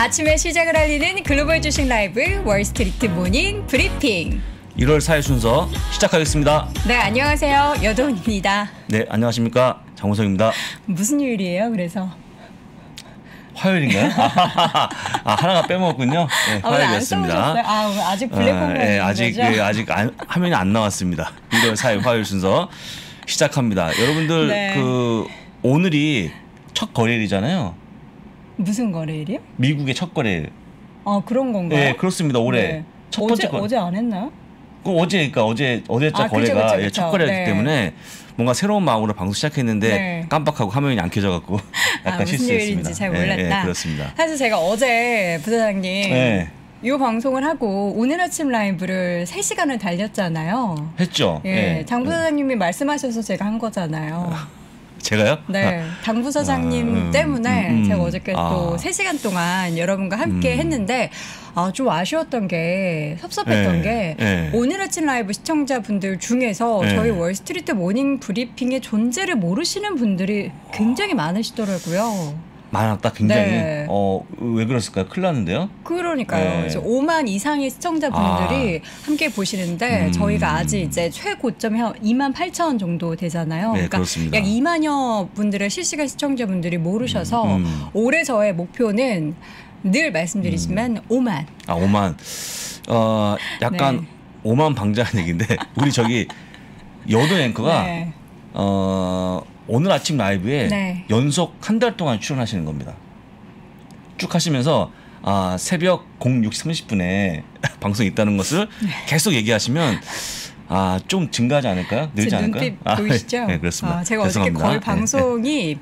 아침에 시작을 알리는 글로벌 주식 라이브 월스트리트 모닝 브리핑 1월 4일 순서 시작하겠습니다. 네, 안녕하세요. 여도은입니다. 네, 안녕하십니까. 장우성입니다. 무슨 요일이에요, 그래서? 화요일인가요? 하나가 빼먹었군요. 네, 화요일이었습니다. 오늘 아직 블랙홀 네, 아직 화면이 안 나왔습니다. 1월 4일 화요일 순서 시작합니다. 여러분들 네. 오늘이 첫 거래일이잖아요. 무슨 거래일이요? 미국의 첫 거래일. 그런 건가요? 네, 그렇습니다. 올해 네. 첫 번째 거래. 어제 안 했나요? 어제자 거래가 그쵸. 첫 거래였기 네. 때문에 뭔가 새로운 마음으로 방송 시작했는데 네. 깜빡하고 화면이 안 켜져갖고 약간 무슨 실수했습니다. 요일인지 잘 몰랐다. 네, 그렇습니다. 사실 제가 어제 부사장님 네. 이 방송을 하고 오늘 아침 라이브를 3시간을 달렸잖아요. 했죠. 예, 네. 장 부사장님이 말씀하셔서 제가 한 거잖아요. 제가요? 네, 당 부사장님 때문에 제가 어저께 또 3시간 동안 여러분과 함께 했는데 좀 아쉬웠던 게 섭섭했던 게 오늘 아침 라이브 시청자분들 중에서 저희 월스트리트 모닝 브리핑의 존재를 모르시는 분들이 굉장히 많으시더라고요. 많았다 굉장히. 네. 왜 그랬을까요? 큰일 났는데요. 그러니까요. 네. 이제 5만 이상의 시청자분들이 함께 보시는데 저희가 아직 이제 최고점이 한 2만 8천 정도 되잖아요. 네, 그러니까 그렇습니다. 약 2만여 분들의 실시간 시청자분들이 모르셔서 올해 저의 목표는 늘 말씀드리지만 5만. 5만. 약간 네. 5만 방자한 얘기인데 우리 저기 여도 앵커가 네. 오늘 아침 라이브에 네. 연속 한 달 동안 출연하시는 겁니다. 쭉 하시면서 새벽 06시 30분에 방송이 있다는 것을 계속 얘기하시면 좀 증가하지 않을까요? 늘지 않을까요? 눈빛 보이시죠? 네, 그렇습니다. 제가 어저께 죄송합니다. 거의 방송이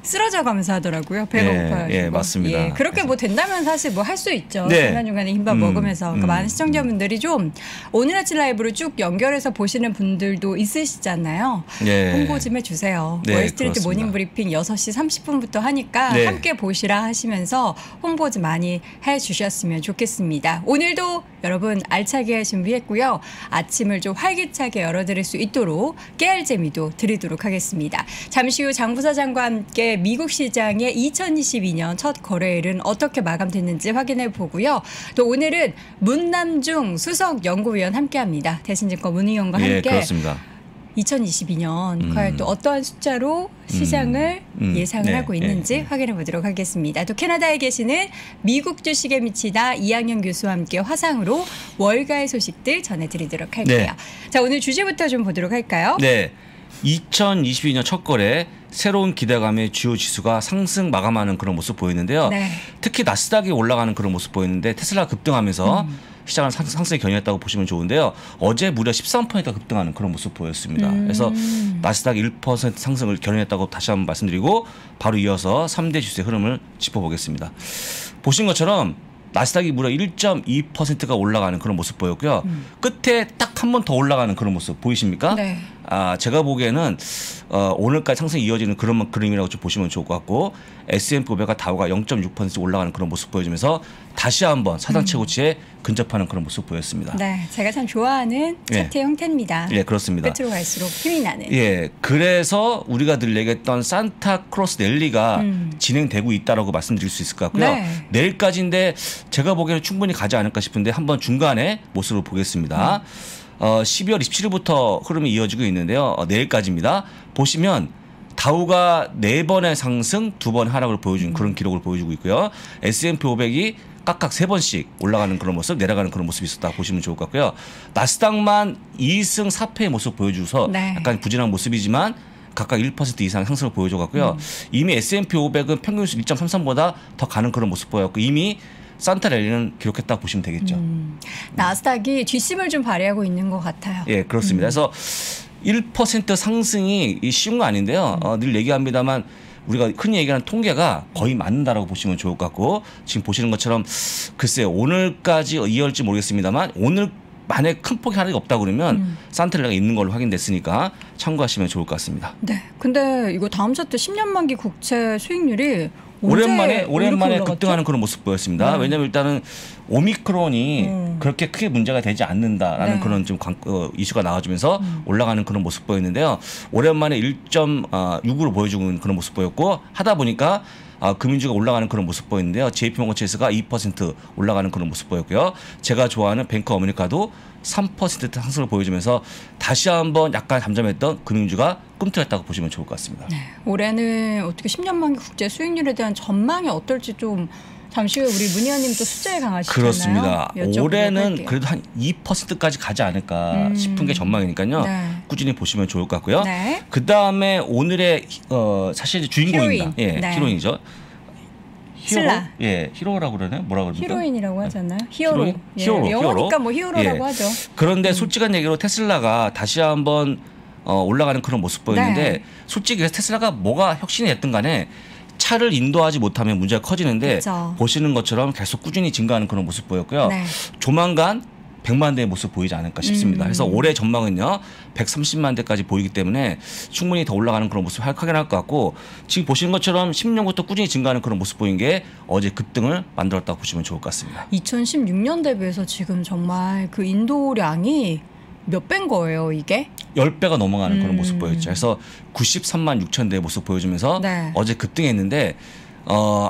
쓰러져 가면서 하더라고요. 배가 고파가지고. 예, 맞습니다. 그렇게 뭐 된다면 사실 뭐 할 수 있죠. 네. 중간중간에 흰밥 먹으면서. 그러니까 많은 시청자분들이 좀 오늘 아침 라이브를 쭉 연결해서 보시는 분들도 있으시잖아요. 예. 홍보 좀 해주세요. 네, 월스트리트 그렇습니다. 모닝 브리핑 6시 30분부터 하니까 네. 함께 보시라 하시면서 홍보 좀 많이 해주셨으면 좋겠습니다. 오늘도 여러분 알차게 준비했고요. 아침을 좀 활기차게 열어드릴 수 있도록 깨알 재미도 드리도록 하겠습니다. 잠시 후 장 부사장과 함께 미국 시장의 2022년 첫 거래일은 어떻게 마감됐는지 확인해 보고요. 또 오늘은 문남중 수석 연구위원 함께합니다. 대신증권 문의원과 함께 그렇습니다. 2022년 과연 또 어떠한 숫자로 시장을 예상을 하고 있는지 확인해 보도록 하겠습니다. 또 캐나다에 계시는 미국 주식에 미치다 이학년 교수와 함께 화상으로 월가의 소식들 전해드리도록 할게요. 네. 자, 오늘 주제부터 좀 보도록 할까요? 네. 2022년 첫 거래 새로운 기대감의 주요 지수가 상승 마감하는 그런 모습 보이는데요. 네. 특히 나스닥이 올라가는 그런 모습 보이는데 테슬라 급등하면서 시장을 상승에 견인했다고 보시면 좋은데요. 어제 무려 13%가 급등하는 그런 모습 보였습니다. 그래서 나스닥 1% 상승을 견인했다고 다시 한번 말씀드리고 바로 이어서 3대 지수의 흐름을 짚어보겠습니다. 보신 것처럼 나스닥이 무려 1.2%가 올라가는 그런 모습 보였고요. 끝에 딱 한 번 더 올라가는 그런 모습 보이십니까? 네. 제가 보기에는 오늘까지 상승이 이어지는 그런 그림이라고 좀 보시면 좋을 것 같고 S&P 500과 다우가 0.6% 올라가는 그런 모습 보여주면서 다시 한번 사상 최고치에 근접하는 그런 모습 보였습니다. 네, 제가 참 좋아하는 차트의 형태입니다. 예, 그렇습니다. 끝으로 갈수록 힘이 나는. 예, 그래서 우리가 늘 얘기했던 산타크로스 랠리가 진행되고 있다라고 말씀드릴 수 있을 것 같고요. 네. 내일까지인데 제가 보기에는 충분히 가지 않을까 싶은데 한번 중간에 모습을 보겠습니다. 12월 27일부터 흐름이 이어지고 있는데요. 내일까지입니다. 보시면 다우가 4번의 상승, 2번 하락을 보여준 그런 기록을 보여주고 있고요. S&P 500이 각각 3번씩 올라가는 그런 모습, 내려가는 그런 모습이 있었다 보시면 좋을 것 같고요. 나스닥만 2승 4패의 모습 보여줘서 약간 부진한 모습이지만 각각 1% 이상 상승을 보여줘갖고요. 이미 S&P 500은 평균수 1.33보다 더 가는 그런 모습 보였고 이미 산타 랠리는 기록했다고 보시면 되겠죠. 나스닥이 뒷심을 좀 발휘하고 있는 것 같아요. 예, 그렇습니다. 그래서 1% 상승이 쉬운 거 아닌데요. 늘 얘기합니다만 우리가 흔히 얘기하는 통계가 거의 맞는다라고 보시면 좋을 것 같고 지금 보시는 것처럼 글쎄요. 오늘까지 이어질지 모르겠습니다만 오늘 만약에 큰 폭의 하락이 없다 그러면 산타 랠리가 있는 걸로 확인됐으니까 참고하시면 좋을 것 같습니다. 네. 근데 이거 다음 차트 10년 만기 국채 수익률이 오랜만에 급등하는 그런 모습 보였습니다. 네. 왜냐하면 일단은 오미크론이 그렇게 크게 문제가 되지 않는다라는 그런 좀 이슈가 나와주면서 올라가는 그런 모습 보였는데요. 오랜만에 1.6으로 보여주는 그런 모습 보였고 하다 보니까 금융주가 올라가는 그런 모습 보이는데요. JP모건 체이스가 2% 올라가는 그런 모습 보였고요. 제가 좋아하는 뱅크 어메리카도 3% 상승을 보여주면서 다시 한번 약간 잠잠했던 금융주가 꿈틀했다고 보시면 좋을 것 같습니다. 네, 올해는 어떻게 10년 만기 국제 수익률에 대한 전망이 어떨지 좀 잠시 후에 우리 문 의원님 또 숫자에 강하시잖아요. 그렇습니다. 올해는 할게요. 그래도 한 2%까지 가지 않을까 싶은 게 전망이니까요. 네. 꾸준히 보시면 좋을 것 같고요. 네. 그다음에 오늘의 사실 주인공입니다. 히로인. 예, 네. 히로인이죠. 슬라. 예, 히로라고 그러나요? 뭐라고 그러죠? 히로인이라고 하지 않나요? 히어로. 히로인? 예, 히어로, 영어니까 히어로. 뭐 히어로라고 예. 하죠. 그런데 솔직한 얘기로 테슬라가 다시 한번 올라가는 그런 모습 보였는데 네. 솔직히 테슬라가 뭐가 혁신이 됐든 간에 차를 인도하지 못하면 문제가 커지는데 그쵸. 보시는 것처럼 계속 꾸준히 증가하는 그런 모습 보였고요. 네. 조만간 100만 대의 모습 보이지 않을까 싶습니다. 그래서 올해 전망은요 130만 대까지 보이기 때문에 충분히 더 올라가는 그런 모습 확인할 것 같고 지금 보시는 것처럼 10년부터 꾸준히 증가하는 그런 모습 보인 게 어제 급등을 만들었다고 보시면 좋을 것 같습니다. 2016년 대비해서 지금 정말 그 인도량이 몇 배인 거예요, 이게? 10배가 넘어가는 그런 모습 보였죠. 그래서 93만 6천 대의 모습 보여주면서 네. 어제 급등했는데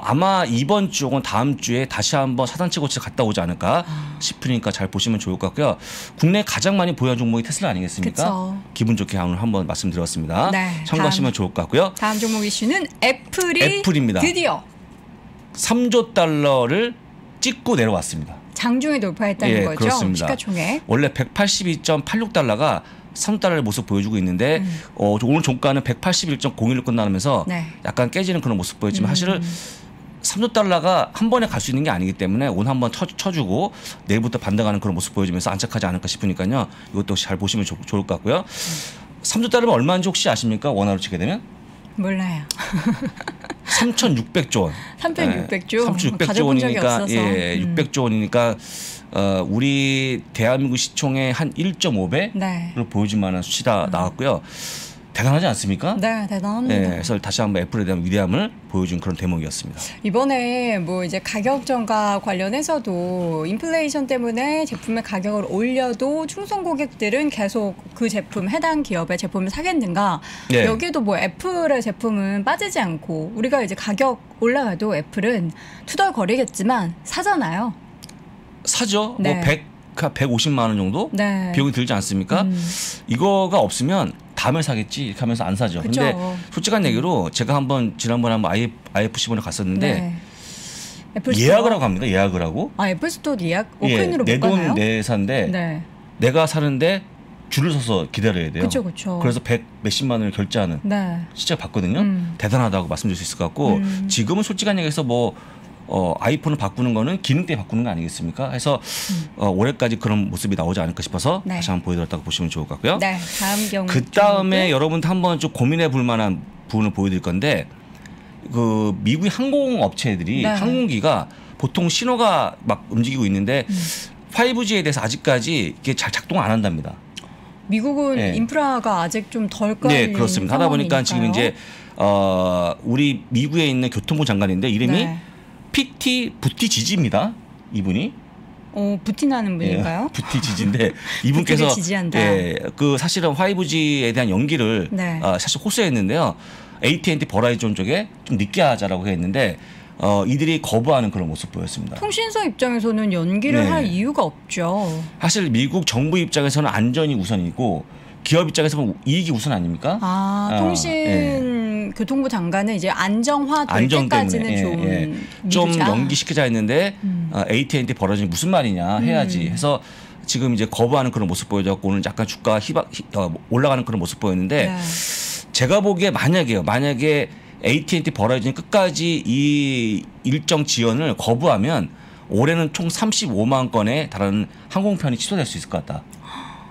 아마 이번 주 혹은 다음 주에 다시 한번 차단치 고치 갔다 오지 않을까 싶으니까 잘 보시면 좋을 것 같고요. 국내에 가장 많이 보유한 종목이 테슬라 아니겠습니까? 그쵸. 기분 좋게 오늘 한번 말씀드렸습니다. 네, 참고하시면 좋을 것 같고요. 다음 종목 이슈는 애플입니다. 드디어 3조 달러를 찍고 내려왔습니다. 장중에 돌파했다는 거죠. 그렇습니다. 시가총액. 원래 182.86달러가 3달러의 모습 보여주고 있는데 오늘 종가는 181.01로 끝나면서 네. 약간 깨지는 그런 모습 보였지만 사실은 3조 달러가 한 번에 갈 수 있는 게 아니기 때문에 오늘 한번 쳐주고 내일부터 반등하는 그런 모습 보여주면서 안착하지 않을까 싶으니까요. 이것도 잘 보시면 좋을 것 같고요. 3조 달러면 얼마인지 혹시 아십니까? 원화로 치게 되면? 몰라요. 3,600조 원. 3,600조? 3,600조 가져본 적이 원이니까 없어서. 600조 원이니까 우리 대한민국 시총의 한 1.5배를 네. 보여줄 만한 수치가 나왔고요. 대단하지 않습니까? 네, 대단합니다. 네, 그래서 다시 한번 애플에 대한 위대함을 보여준 그런 대목이었습니다. 이번에 뭐 이제 가격 전가 관련해서도 인플레이션 때문에 제품의 가격을 올려도 충성 고객들은 계속 그 제품 해당 기업의 제품을 사겠는가? 네. 여기도 뭐 애플의 제품은 빠지지 않고 우리가 이제 가격 올라가도 애플은 투덜거리겠지만 사잖아요. 사죠. 네. 뭐 150만 원 정도 네. 비용이 들지 않습니까? 이거가 없으면 다음에 사겠지 이렇게 하면서 안 사죠. 그쵸. 근데 솔직한 얘기로 제가 지난번에 한번 IFC본에 갔었는데 네. 애플 스토어? 예약을 하고 갑니다. 예약을 하고. 아, 애플 스토어 예약 오프라인으로 못 가나요? 내 돈 내산데 네. 내가 사는데 줄을 서서 기다려야 돼요. 그쵸. 그래서 100 몇십만 원을 결제하는 네. 진짜 봤거든요. 대단하다고 말씀드릴 수 있을 것 같고 지금은 솔직한 얘기해서 뭐 아이폰을 바꾸는 거는 기능 때문에 바꾸는 거 아니겠습니까? 해서 올해까지 그런 모습이 나오지 않을까 싶어서 네. 다시 한번 보여드렸다고 보시면 좋을 것 같고요. 네. 다음 경우 그 다음에 여러분도 한번 좀 고민해 볼 만한 부분을 보여드릴 건데 그 미국의 항공업체들이 네. 항공기가 보통 신호가 막 움직이고 있는데 5G에 대해서 아직까지 이게 잘 작동 안 한답니다. 미국은 네. 인프라가 아직 좀 덜 깔린 네, 그렇습니다. 하다 보니까 지금 이제 우리 미국에 있는 교통부 장관인데 이름이 네. PT 부티지지입니다. 이분이 부티나는 분인가요? 부티지지인데 이분께서 부티를 지지한다. 그 사실은 5G에 대한 연기를 네. 사실 호소했는데요. AT&T 버라이즌 쪽에 좀 늦게 하자라고 했는데 이들이 거부하는 그런 모습 보였습니다. 통신사 입장에서는 연기를 네. 할 이유가 없죠. 사실 미국 정부 입장에서는 안전이 우선이고 기업 입장에서는 이익이 우선 아닙니까? 통신 교통부 장관은 이제 안정화 될 안정 때까지는 때문에 좀 연기시키자 했는데 AT&T 버라이즌이 무슨 말이냐 해야지 해서 지금 이제 거부하는 그런 모습 보여줬고 오늘 약간 주가 올라가는 그런 모습 보였는데 네. 제가 보기에 만약에 AT&T 버라이즌이 끝까지 이 일정 지연을 거부하면 올해는 총 35만 건에 달하는 항공편이 취소될 수 있을 것 같다.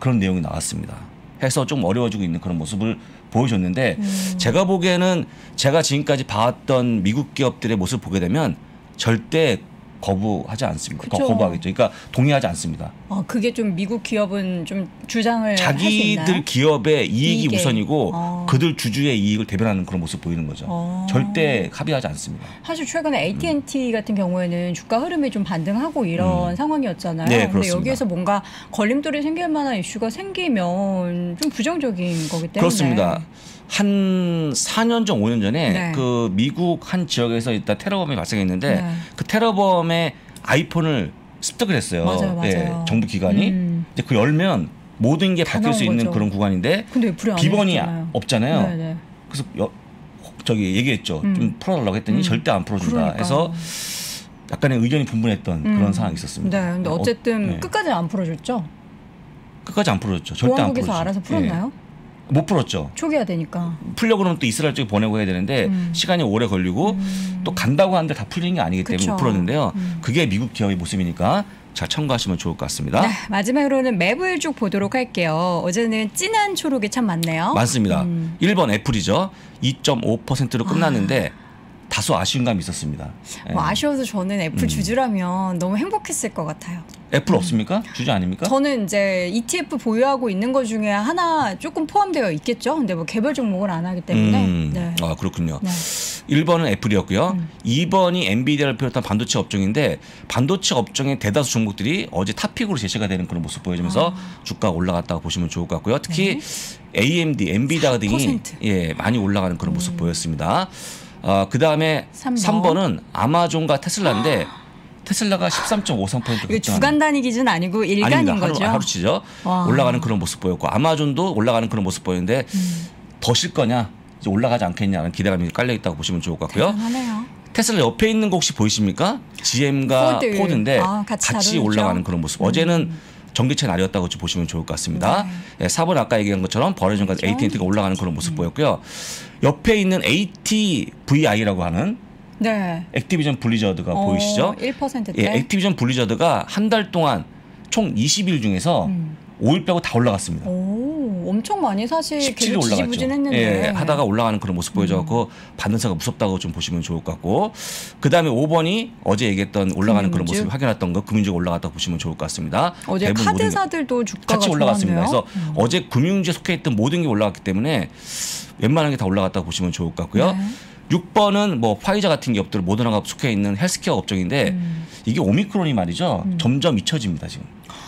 그런 내용이 나왔습니다. 해서 좀 어려워지고 있는 그런 모습을 보여줬는데 제가 보기에는 제가 지금까지 봐왔던 미국 기업들의 모습을 보게 되면 절대 거부하지 않습니다. 그쵸. 거부하겠죠. 그러니까 동의하지 않습니다. 그게 좀 미국 기업은 좀 주장을 할 수 있나요? 자기들 기업의 이익이 이익에. 우선이고 그들 주주의 이익을 대변하는 그런 모습 보이는 거죠. 절대 합의하지 않습니다. 사실 최근에 AT&T 같은 경우에는 주가 흐름이 좀 반등하고 이런 상황이었잖아요. 네, 근데 그렇습니다. 여기에서 뭔가 걸림돌이 생길 만한 이슈가 생기면 좀 부정적인 거기 때문에. 그렇습니다. 한 4년 전, 5년 전에 네. 그 미국 한 지역에서 일단 테러범이 발생했는데 네. 그 테러범의 아이폰을 습득을 했어요. 맞아요. 예, 정부 기관이. 이제 그 열면 모든 게 다 바뀔 수 나온 있는 거죠. 그런 구간인데 근데 애플이 안 비번이 해줬잖아요. 없잖아요. 네네. 그래서 저기 얘기했죠. 좀 풀어달라고 했더니 절대 안 풀어준다. 그러니까요. 해서 약간의 의견이 분분했던 그런 상황이 있었습니다. 네, 근데 어쨌든 네. 끝까지 안 풀어줬죠. 끝까지 안 풀어줬죠. 절대 안 보안국에서 풀어줬죠. 알아서 풀었나요? 예. 못 풀었죠. 초기화 되니까. 풀려고 그러면 또 이스라엘 쪽에 보내고 해야 되는데 시간이 오래 걸리고 또 간다고 하는데 다 풀리는 게 아니기 때문에 그쵸. 못 풀었는데요. 그게 미국 기업의 모습이니까 잘 참고하시면 좋을 것 같습니다. 네, 마지막으로는 맵을 쭉 보도록 할게요. 어제는 진한 초록이 참 많네요. 많습니다. 1번 애플이죠. 2.5%로 끝났는데 다소 아쉬운 감이 있었습니다. 뭐 예. 아쉬워서 저는 애플 주주라면 너무 행복했을 것 같아요. 애플 없습니까? 주주 아닙니까? 저는 이제 ETF 보유하고 있는 것 중에 하나 조금 포함되어 있겠죠. 근데 뭐 개별 종목을 안 하기 때문에. 네. 아, 그렇군요. 네. 1번은 애플이었고요. 2번이 엔비디아를 비롯한 반도체 업종인데 반도체 업종의 대다수 종목들이 어제 탑픽으로 제시가 되는 그런 모습 보여주면서 주가가 올라갔다고 보시면 좋을 것 같고요. 특히 AMD, 엔비디아 등이 4%. 많이 올라가는 그런 모습 보였습니다. 그다음에 3번은 아마존과 테슬라인데 테슬라가 13.53% 이거 주간 단위 기준 아니고 일간인 아닙니다. 거죠? 하루치죠. 와. 올라가는 그런 모습 보였고 아마존도 올라가는 그런 모습 보였는데 더 실 거냐 이제 올라가지 않겠냐는 기대감이 깔려 있다고 보시면 좋을 것 같고요. 대단하네요. 테슬라 옆에 있는 거 혹시 보이십니까? GM과 포드인데 같이 다루죠? 올라가는 그런 모습. 어제는 전기차 날이었다고 좀 보시면 좋을 것 같습니다. 네. 4번 아까 얘기한 것처럼 버레전과 그렇죠? AT&T가 올라가는 그런 모습 보였고요. 옆에 있는 ATVI라고 하는 네. 액티비전 블리자드가 보이시죠? 1%대. 예, 액티비전 블리자드가 한 달 동안 총 20일 중에서 5일 빼고 다 올라갔습니다. 오, 엄청 많이 사실 17일 계속 올라갔죠. 지지부진했는데. 예, 하다가 올라가는 그런 모습 보여줘갖고 반등세가 무섭다고 좀 보시면 좋을 것 같고 그 다음에 5번이 어제 얘기했던 올라가는 그런 모습 확인했던 거 금융주가 올라갔다고 보시면 좋을 것 같습니다. 어제 카드사들도 주가가 같이 올라갔습니다. 좋았네요. 그래서 어제 금융주에 속해 있던 모든 게 올라갔기 때문에 웬만한 게 다 올라갔다고 보시면 좋을 것 같고요. 네. 6번은 뭐 파이자 같은 기업들 모더나가 속해 있는 헬스케어 업종인데 이게 오미크론이 말이죠. 점점 잊혀집니다 지금.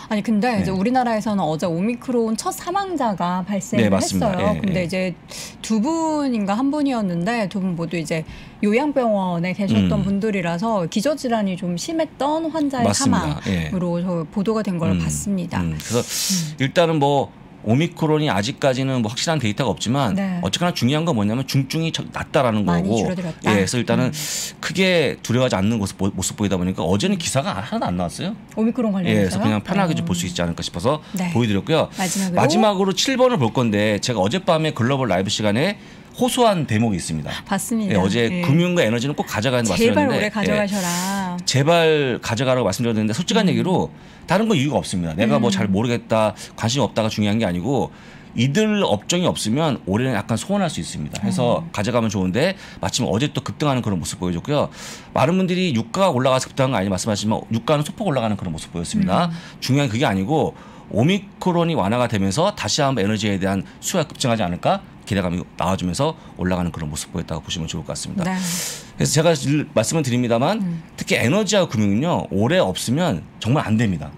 아니 근데 네. 이제 우리나라에서는 어제 오미크론 첫 사망자가 발생을 네, 맞습니다. 했어요. 예, 근데 예. 이제 두 분인가 한 분이었는데 두 분 모두 이제 요양병원에 계셨던 분들이라서 기저질환이 좀 심했던 환자의 맞습니다. 사망으로 저 보도가 된 걸 봤습니다. 그래서 일단은 뭐 오미크론이 아직까지는 뭐 확실한 데이터가 없지만 네. 어쨌거나 중요한 건 뭐냐면 중증이 낮다라는 많이 거고. 줄어들었다. 예, 그래서 일단은 크게 두려워하지 않는 모습 보이다 보니까 어제는 기사가 하나도 안 나왔어요. 오미크론 예, 관련해서요? 그래서 그냥 편하게 좀 볼 수 있지 않을까 싶어서 네. 보여드렸고요. 마지막으로 7번을 볼 건데 제가 어젯밤에 글로벌 라이브 시간에 호소한 대목이 있습니다. 봤습니다. 예, 어제 예. 금융과 에너지는 꼭 가져가는 제발 말씀드렸는데 오래 가져가셔라. 제발 가져가라고 말씀드렸는데 솔직한 얘기로 다른 건 이유가 없습니다. 내가 뭐 잘 모르겠다, 관심이 없다가 중요한 게 아니고 이들 업종이 없으면 올해는 약간 소원할 수 있습니다. 해서 가져가면 좋은데 마침 어제 또 급등하는 그런 모습 보여줬고요. 많은 분들이 유가가 올라가서 급등한 거 아니 말씀하시지만 유가는 소폭 올라가는 그런 모습 보였습니다. 중요한 그게 아니고 오미크론이 완화가 되면서 다시 한번 에너지에 대한 수요가 급증하지 않을까 기대감이 나와주면서 올라가는 그런 모습 보였다고 보시면 좋을 것 같습니다. 네. 그래서 제가 말씀을 드립니다만 특히 에너지와 금융은요 올해 없으면 정말 안 됩니다.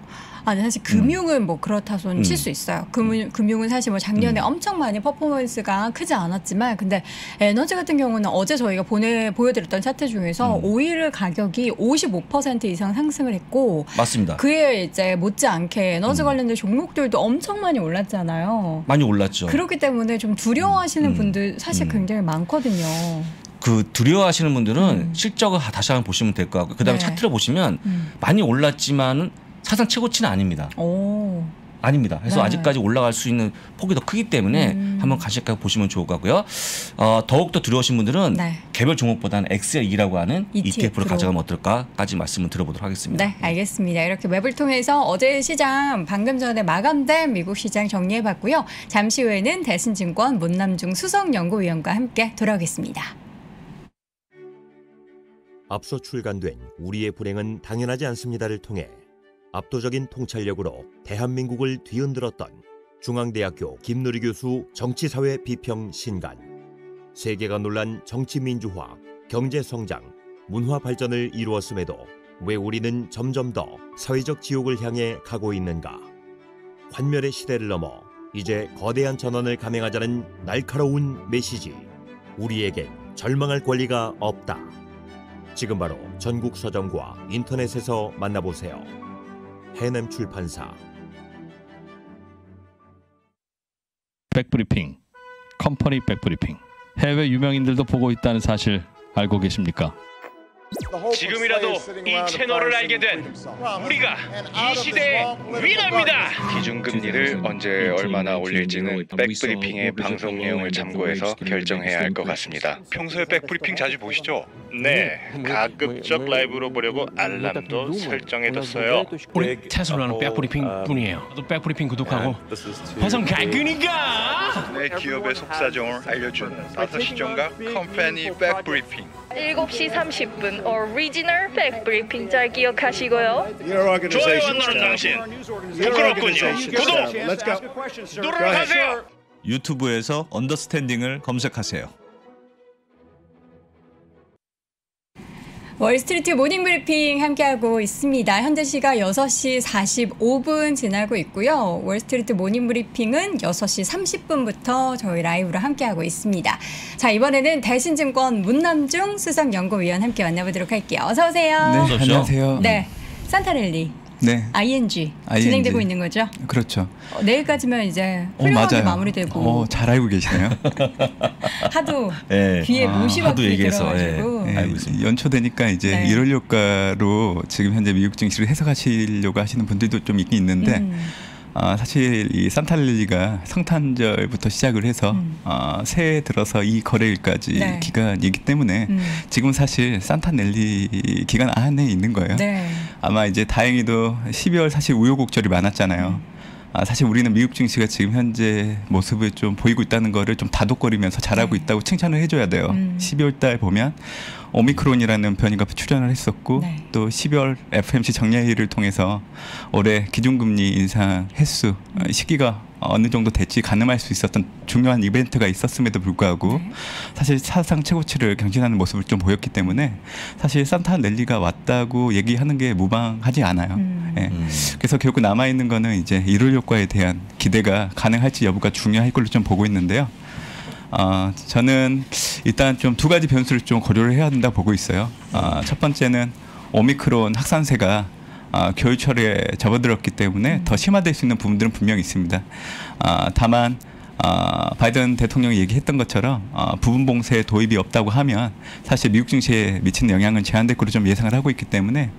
아니 사실 금융은 뭐 그렇다 손 칠 수 있어요. 금융은 사실 뭐 작년에 엄청 많이 퍼포먼스가 크지 않았지만 근데 에너지 같은 경우는 어제 저희가 보여드렸던 차트 중에서 오일 가격이 55% 이상 상승을 했고 맞습니다. 그에 이제 못지않게 에너지 관련된 종목들도 엄청 많이 올랐잖아요. 많이 올랐죠. 그렇기 때문에 좀 두려워하시는 분들 사실 굉장히 많거든요. 그 두려워하시는 분들은 실적을 다시 한번 보시면 될 것 같고 그다음에 네. 차트를 보시면 많이 올랐지만 사상 최고치는 아닙니다. 오. 아닙니다. 그래서 네. 아직까지 올라갈 수 있는 폭이 더 크기 때문에 한번 간략하게 보시면 좋을 것 같고요. 더욱더 두려우신 분들은 네. 개별 종목보다는 XL2라고 하는 ETF로 ETF를 가져가면 어떨까까지 말씀을 드려보도록 하겠습니다. 네, 알겠습니다. 이렇게 웹을 통해서 어제 시장 방금 전에 마감된 미국 시장 정리해봤고요. 잠시 후에는 대신증권 문남중 수석연구위원과 함께 돌아오겠습니다. 앞서 출간된 우리의 불행은 당연하지 않습니다를 통해 압도적인 통찰력으로 대한민국을 뒤흔들었던 중앙대학교 김누리 교수 정치사회 비평 신간. 세계가 놀란 정치민주화, 경제성장, 문화발전을 이루었음에도 왜 우리는 점점 더 사회적 지옥을 향해 가고 있는가. 환멸의 시대를 넘어 이제 거대한 전원을 감행하자는 날카로운 메시지. 우리에겐 절망할 권리가 없다. 지금 바로 전국 서점과 인터넷에서 만나보세요. 해냄 출판사. 백브리핑, 컴퍼니 백브리핑. 해외 유명인들도 보고 있다는 사실 알고 계십니까? 지금이라도 이 채널을 알게 된 우리가 이 시대의 위너입니다. 기준금리를 언제 얼마나 올릴지는 백브리핑의 방송 내용을 참고해서 결정해야 할 것 같습니다. 평소에 백브리핑 자주 보시죠? 네, 가급적 라이브로 보려고 알람도 설정해뒀어요. 우리 테슬라는 백브리핑 뿐이에요. 또 백브리핑 구독하고 화성 갈 거니까. 내 기업의 속사정을 알려주는 5시 정각 컴퍼니 백브리핑. 7시 30분 오리지널 백브리핑 잘 기억하시고요. 좋아요 안 누른 당신 부끄럽군요. 구독 누르세요. 유튜브에서 언더스탠딩을 검색하세요. 월스트리트 모닝 브리핑 함께하고 있습니다. 현재 시각 6시 45분 지나고 있고요. 월스트리트 모닝 브리핑은 6시 30분부터 저희 라이브로 함께하고 있습니다. 자, 이번에는 대신증권 문남중 수석연구위원 함께 만나보도록 할게요. 어서 오세요. 네, 안녕하세요. 네, 산타랠리. 네. ING 진행되고 있는 거죠? 그렇죠. 내일까지면 이제 훌륭하게 마무리되고. 잘 알고 계시네요. 하도 네. 귀에 못이 박히게 들어가지고. 네. 알고 있습니다. 연초되니까 이제 네. 1월 효과로 지금 현재 미국 증시를 해석하시려고 하시는 분들도 좀 있긴 있는데 사실 이 산타랠리가 성탄절부터 시작을 해서 새해 들어서 이 거래일까지 네. 기간이기 때문에 지금 사실 산타랠리 기간 안에 있는 거예요. 네. 아마 이제 다행히도 12월 사실 우여곡절이 많았잖아요. 사실 우리는 미국 증시가 지금 현재 모습을 좀 보이고 있다는 거를 좀 다독거리면서 잘하고 네. 있다고 칭찬을 해줘야 돼요. 12월 달 보면 오미크론이라는 변이가 출현을 했었고 네. 또 12월 FOMC 정례회의를 통해서 올해 기준금리 인상 횟수 시기가 어느 정도 될지 가늠할 수 있었던 중요한 이벤트가 있었음에도 불구하고 사실 사상 최고치를 경신하는 모습을 좀 보였기 때문에 사실 산타랠리가 왔다고 얘기하는 게 무방하지 않아요. 예. 그래서 결국 남아있는 거는 이제 1월 효과에 대한 기대가 가능할지 여부가 중요할 걸로 좀 보고 있는데요. 저는 일단 좀 두 가지 변수를 좀 고려를 해야 된다 보고 있어요. 첫 번째는 오미크론 확산세가 겨울철에 접어들었기 때문에 더 심화될 수 있는 부분들은 분명히 있습니다. 다만 바이든 대통령이 얘기했던 것처럼 부분 봉쇄 도입이 없다고 하면 사실 미국 증시에 미치는 영향은 제한될 걸로 좀 예상을 하고 있기 때문에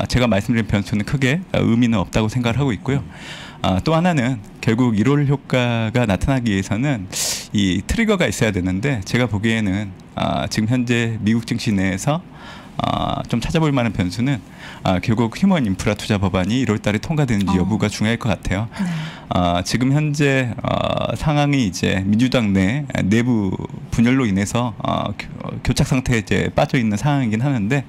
제가 말씀드린 변수는 크게 의미는 없다고 생각을 하고 있고요. 또 하나는 결국 1월 효과가 나타나기 위해서는 이 트리거가 있어야 되는데 제가 보기에는 지금 현재 미국 증시 내에서 좀 찾아볼 만한 변수는 결국 휴먼 인프라 투자 법안이 1월 달에 통과되는지 여부가 중요할 것 같아요. 지금 현재 상황이 이제 민주당 내 내부 분열로 인해서 교착 상태에 이제 빠져 있는 상황이긴 하는데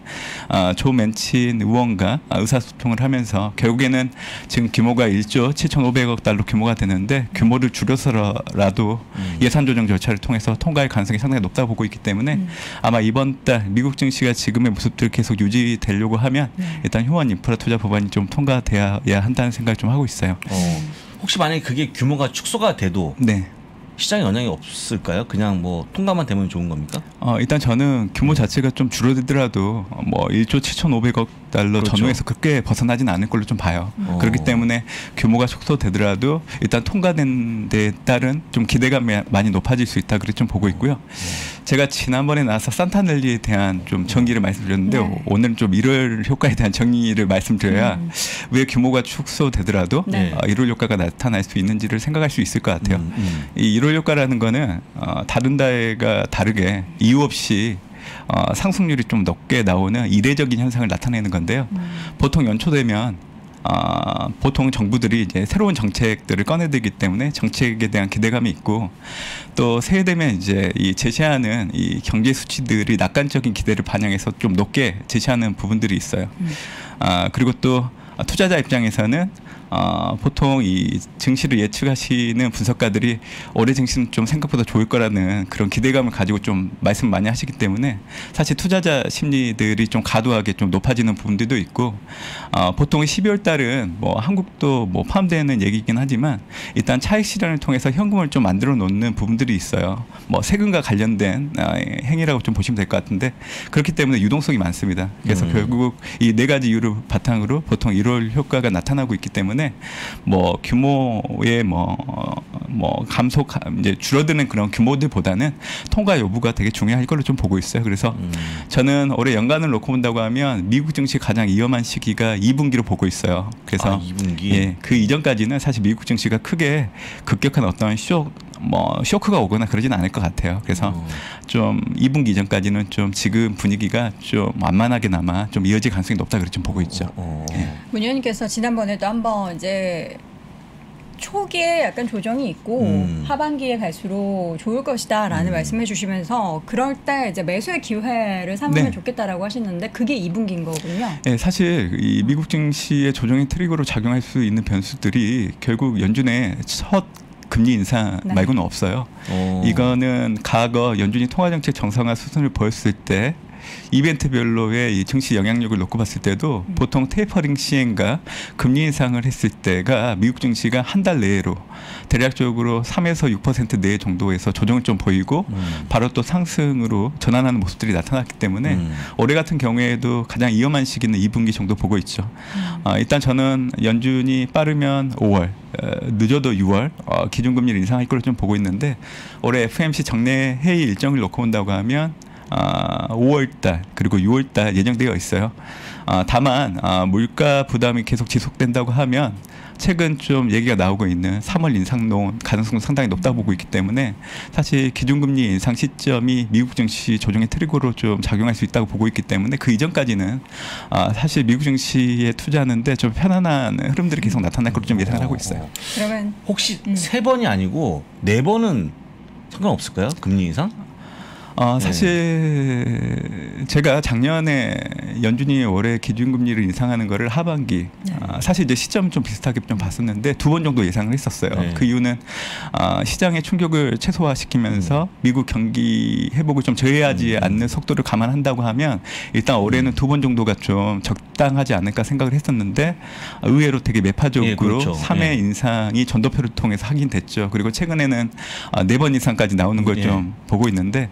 조 맨친 의원과 의사소통을 하면서 결국에는 지금 규모가 1조 7,500억 달러 규모가 되는데 규모를 줄여서라도 예산 조정 절차를 통해서 통과할 가능성이 상당히 높다고 보고 있기 때문에 아마 이번 달 미국 증시가 지금의 모습들 계속 유지되려고 하면 일단 휴먼 인프라 투자 법안이 좀 통과돼야 한다는 생각을 좀 하고 있어요. 혹시 만약에 그게 규모가 축소가 돼도 네. 시장에 영향이 없을까요? 그냥 뭐 통과만 되면 좋은 겁니까? 일단 저는 규모 자체가 좀 줄어들더라도 뭐 1조 7,500억 달러 그렇죠. 전후에서 그렇게 벗어나진 않을 걸로 좀 봐요. 그렇기 때문에 규모가 축소되더라도 일단 통과된 데 따른 좀 기대감이 많이 높아질 수 있다 그렇게 좀 보고 있고요. 제가 지난번에 나와서 산타랠리에 대한 좀 정의를 말씀드렸는데 오늘은 좀 1월 효과에 대한 정의를 말씀드려야 왜 규모가 축소되더라도 1월 효과가 나타날 수 있는지를 생각할 수 있을 것 같아요. 이 1월 효과라는 거는 다른 달과 다르게 이유 없이 상승률이 좀 높게 나오는 이례적인 현상을 나타내는 건데요. 보통 연초되면 보통 정부들이 이제 새로운 정책들을 꺼내들기 때문에 정책에 대한 기대감이 있고 또 새해 되면 이제 이 제시하는 이 경제 수치들이 낙관적인 기대를 반영해서 좀 높게 제시하는 부분들이 있어요. 그리고 또 투자자 입장에서는 보통 이 증시를 예측하시는 분석가들이 올해 증시는 좀 생각보다 좋을 거라는 그런 기대감을 가지고 좀 말씀 많이 하시기 때문에 사실 투자자 심리들이 좀 과도하게 좀 높아지는 부분들도 있고 보통 12월 달은 뭐 한국도 뭐 포함되는 얘기이긴 하지만 일단 차익 실현을 통해서 현금을 좀 만들어 놓는 부분들이 있어요. 뭐 세금과 관련된 행위라고 좀 보시면 될 것 같은데 그렇기 때문에 유동성이 많습니다. 그래서 결국 이 네 가지 이유를 바탕으로 보통 1월 효과가 나타나고 있기 때문에 뭐 규모의 뭐 감소 이제 줄어드는 그런 규모들보다는 통과 여부가 되게 중요할 걸로 좀 보고 있어요. 그래서 저는 올해 연간을 놓고 본다고 하면 미국 증시 가장 위험한 시기가 2분기로 보고 있어요. 그래서 2분기. 예, 그 이전까지는 사실 미국 증시가 크게 급격한 어떤 쇼크가 오거나 그러진 않을 것 같아요. 그래서 좀 2분기 이전까지는 좀 지금 분위기가 좀 완만하게나마 좀 이어질 가능성이 높다 그렇게 좀 보고 있죠. 예. 문 의원님께서 지난번에도 한번 이제 초기에 약간 조정이 있고 하반기에 갈수록 좋을 것이다라는 말씀해 주시면서 그럴 때 이제 매수의 기회를 삼으면 네. 좋겠다라고 하시는데 그게 2분기인 거군요. 네, 사실 이 미국 증시의 조정의 트리거로 작용할 수 있는 변수들이 결국 연준의 첫 금리 인상 네. 말고는 없어요. 이거는 과거 연준이 통화정책 정상화 수순을 보였을 때 이벤트별로의 이 증시 영향력을 놓고 봤을 때도 보통 테이퍼링 시행과 금리 인상을 했을 때가 미국 증시가 한 달 내로 대략적으로 3에서 6% 내 정도에서 조정을 좀 보이고 바로 또 상승으로 전환하는 모습들이 나타났기 때문에 올해 같은 경우에도 가장 위험한 시기는 2분기 정도 보고 있죠. 일단 저는 연준이 빠르면 5월 늦어도 6월 기준금리를 인상할 걸로 좀 보고 있는데 올해 FOMC 정례 회의 일정을 놓고 본다고 하면 5월달 그리고 6월달 예정되어 있어요. 다만 물가 부담이 계속 지속된다고 하면 최근 좀 얘기가 나오고 있는 3월 인상론 가능성은 상당히 높다 보고 있기 때문에 사실 기준금리 인상 시점이 미국 증시 조정의 트리거로 좀 작용할 수 있다고 보고 있기 때문에 그 이전까지는 사실 미국 증시에 투자하는데 좀 편안한 흐름들이 계속 나타날 걸로 좀 예상을 하고 있어요. 그러면 혹시 3번이 아니고 4번은 상관없을까요? 금리 인상? 사실 제가 작년에 연준이 올해 기준금리를 인상하는 거를 하반기 사실 이제 시점 좀 비슷하게 좀 봤었는데 2번 정도 예상을 했었어요. 그 이유는 시장의 충격을 최소화시키면서 미국 경기 회복을 좀 저해하지 않는 속도를 감안한다고 하면 일단 올해는 2번 정도가 좀 적당하지 않을까 생각을 했었는데 의외로 되게 매파적으로 그렇죠. 3회 인상이 전도표를 통해서 확인됐죠. 그리고 최근에는 4번 이상까지 나오는 걸 좀 보고 있는데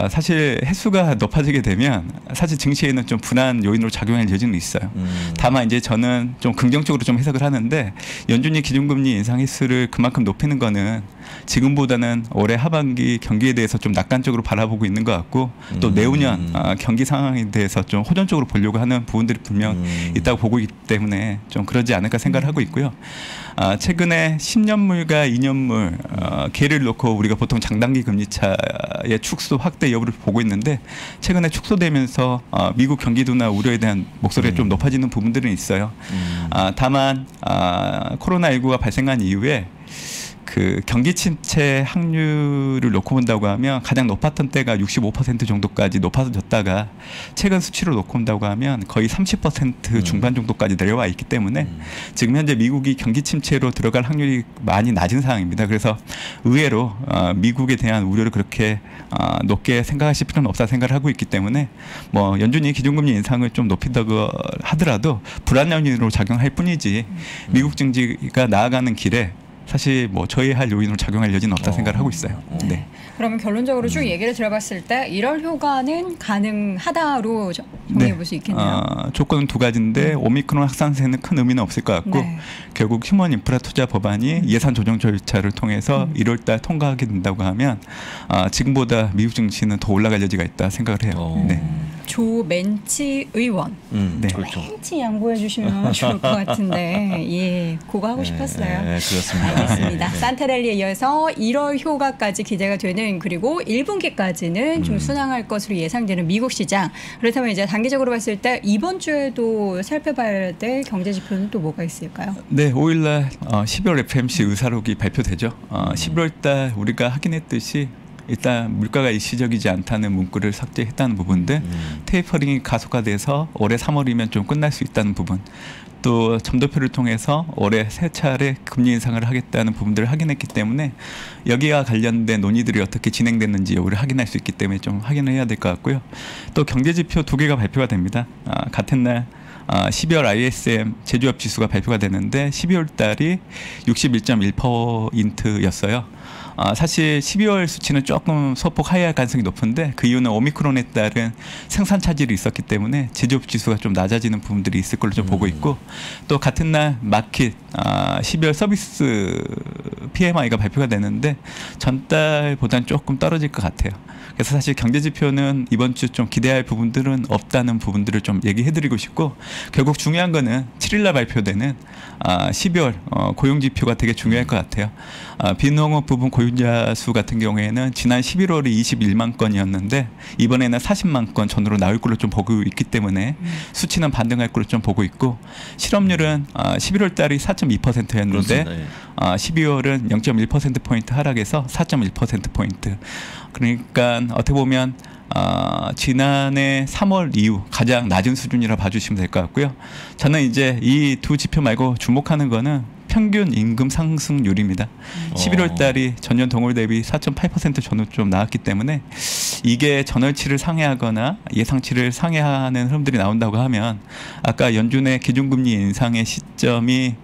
사실 횟수가 높아지게 되면 사실 증시에는 좀 불안 요인으로 작용할 여지는 있어요. 다만 이제 저는 좀 긍정적으로 좀 해석을 하는데 연준이 기준금리 인상 횟수를 그만큼 높이는 거는 지금보다는 올해 하반기 경기에 대해서 좀 낙관적으로 바라보고 있는 것 같고 또 내후년 경기 상황에 대해서 좀 호전적으로 보려고 하는 부분들이 분명 있다고 보고 있기 때문에 좀 그러지 않을까 생각을 하고 있고요. 최근에 10년물과 2년물 갭을 놓고 우리가 보통 장단기 금리차의 축소 확대 여부를 보고 있는데 최근에 축소되면서 미국 경기도나 우려에 대한 목소리가 좀 높아지는 부분들은 있어요. 다만 코로나19가 발생한 이후에 그 경기 침체 확률을 놓고 본다고 하면 가장 높았던 때가 65% 정도까지 높아졌다가 최근 수치로 놓고 본다고 하면 거의 30% 중반 정도까지 내려와 있기 때문에 지금 현재 미국이 경기 침체로 들어갈 확률이 많이 낮은 상황입니다. 그래서 의외로 미국에 대한 우려를 그렇게 높게 생각하실 필요는 없다 생각을 하고 있기 때문에 뭐 연준이 기준금리 인상을 좀 높인다고 하더라도 불안 요인으로 작용할 뿐이지 미국 증시가 나아가는 길에 사실 뭐 저해할 요인으로 작용할 여지는 없다 생각을 하고 있어요. 네. 그러면 결론적으로 쭉 얘기를 들어봤을 때 1월 효과는 가능하다로 정리해 볼 수 있겠네요. 조건은 두 가지인데 오미크론 확산세는 큰 의미는 없을 것 같고 결국 휴먼 인프라 투자 법안이 예산 조정 절차를 통해서 1월 달 통과하게 된다고 하면 지금보다 미국 증시는 더 올라갈 여지가 있다 생각을 해요. 네. 조멘치 의원. 네. 그렇죠. 멘치 양보해 주시면 좋을 것 같은데 예, 그거 하고 싶었어요. 네, 그렇습니다. 알겠습니다. 산타랠리에 이어서 1월 효과까지 기대가 되는 그리고 1분기까지는 좀 순항할 것으로 예상되는 미국 시장. 그렇다면 이제 단기적으로 봤을 때 이번 주에도 살펴봐야 될 경제 지표는 또 뭐가 있을까요? 네, 5일날 12월 FOMC 의사록이 발표되죠. 11월 달 우리가 확인했듯이 일단 물가가 일시적이지 않다는 문구를 삭제했다는 부분들, 테이퍼링이 가속화돼서 올해 3월이면 좀 끝날 수 있다는 부분, 또 점도표를 통해서 올해 세 차례 금리 인상을 하겠다는 부분들을 확인했기 때문에 여기와 관련된 논의들이 어떻게 진행됐는지 우리 확인할 수 있기 때문에 좀 확인을 해야 될 것 같고요. 또 경제지표 2개가 발표가 됩니다. 같은 날 12월 ISM 제조업 지수가 발표가 되는데 12월 달이 61.1%였어요. 사실 12월 수치는 조금 소폭 하회할 가능성이 높은데 그 이유는 오미크론에 따른 생산 차질이 있었기 때문에 제조업 지수가 좀 낮아지는 부분들이 있을 걸로 좀 보고 있고, 또 같은 날 마켓 12월 서비스 PMI가 발표가 되는데 전달보다는 조금 떨어질 것 같아요. 그래서 사실 경제지표는 이번 주 좀 기대할 부분들은 없다는 부분들을 좀 얘기해드리고 싶고, 결국 중요한 거는 7일날 발표되는 12월 고용지표가 되게 중요할 것 같아요. 비농업 부분 고용자 수 같은 경우에는 지난 11월에 21만 건이었는데 이번에는 40만 건 전후로 나올 걸로 좀 보고 있기 때문에 수치는 반등할 걸로 좀 보고 있고, 실업률은 11월 달이 4.2%였는데 12월은 0.1%포인트 하락해서 4.1%포인트. 그러니까 어떻게 보면 지난해 3월 이후 가장 낮은 수준이라 봐주시면 될 것 같고요. 저는 이제 이 두 지표 말고 주목하는 거는 평균 임금 상승률입니다. 11월 달이 전년 동월 대비 4.8% 전후 좀 나왔기 때문에 이게 전월치를 상회하거나 예상치를 상회하는 흐름들이 나온다고 하면 아까 연준의 기준금리 인상의 시점이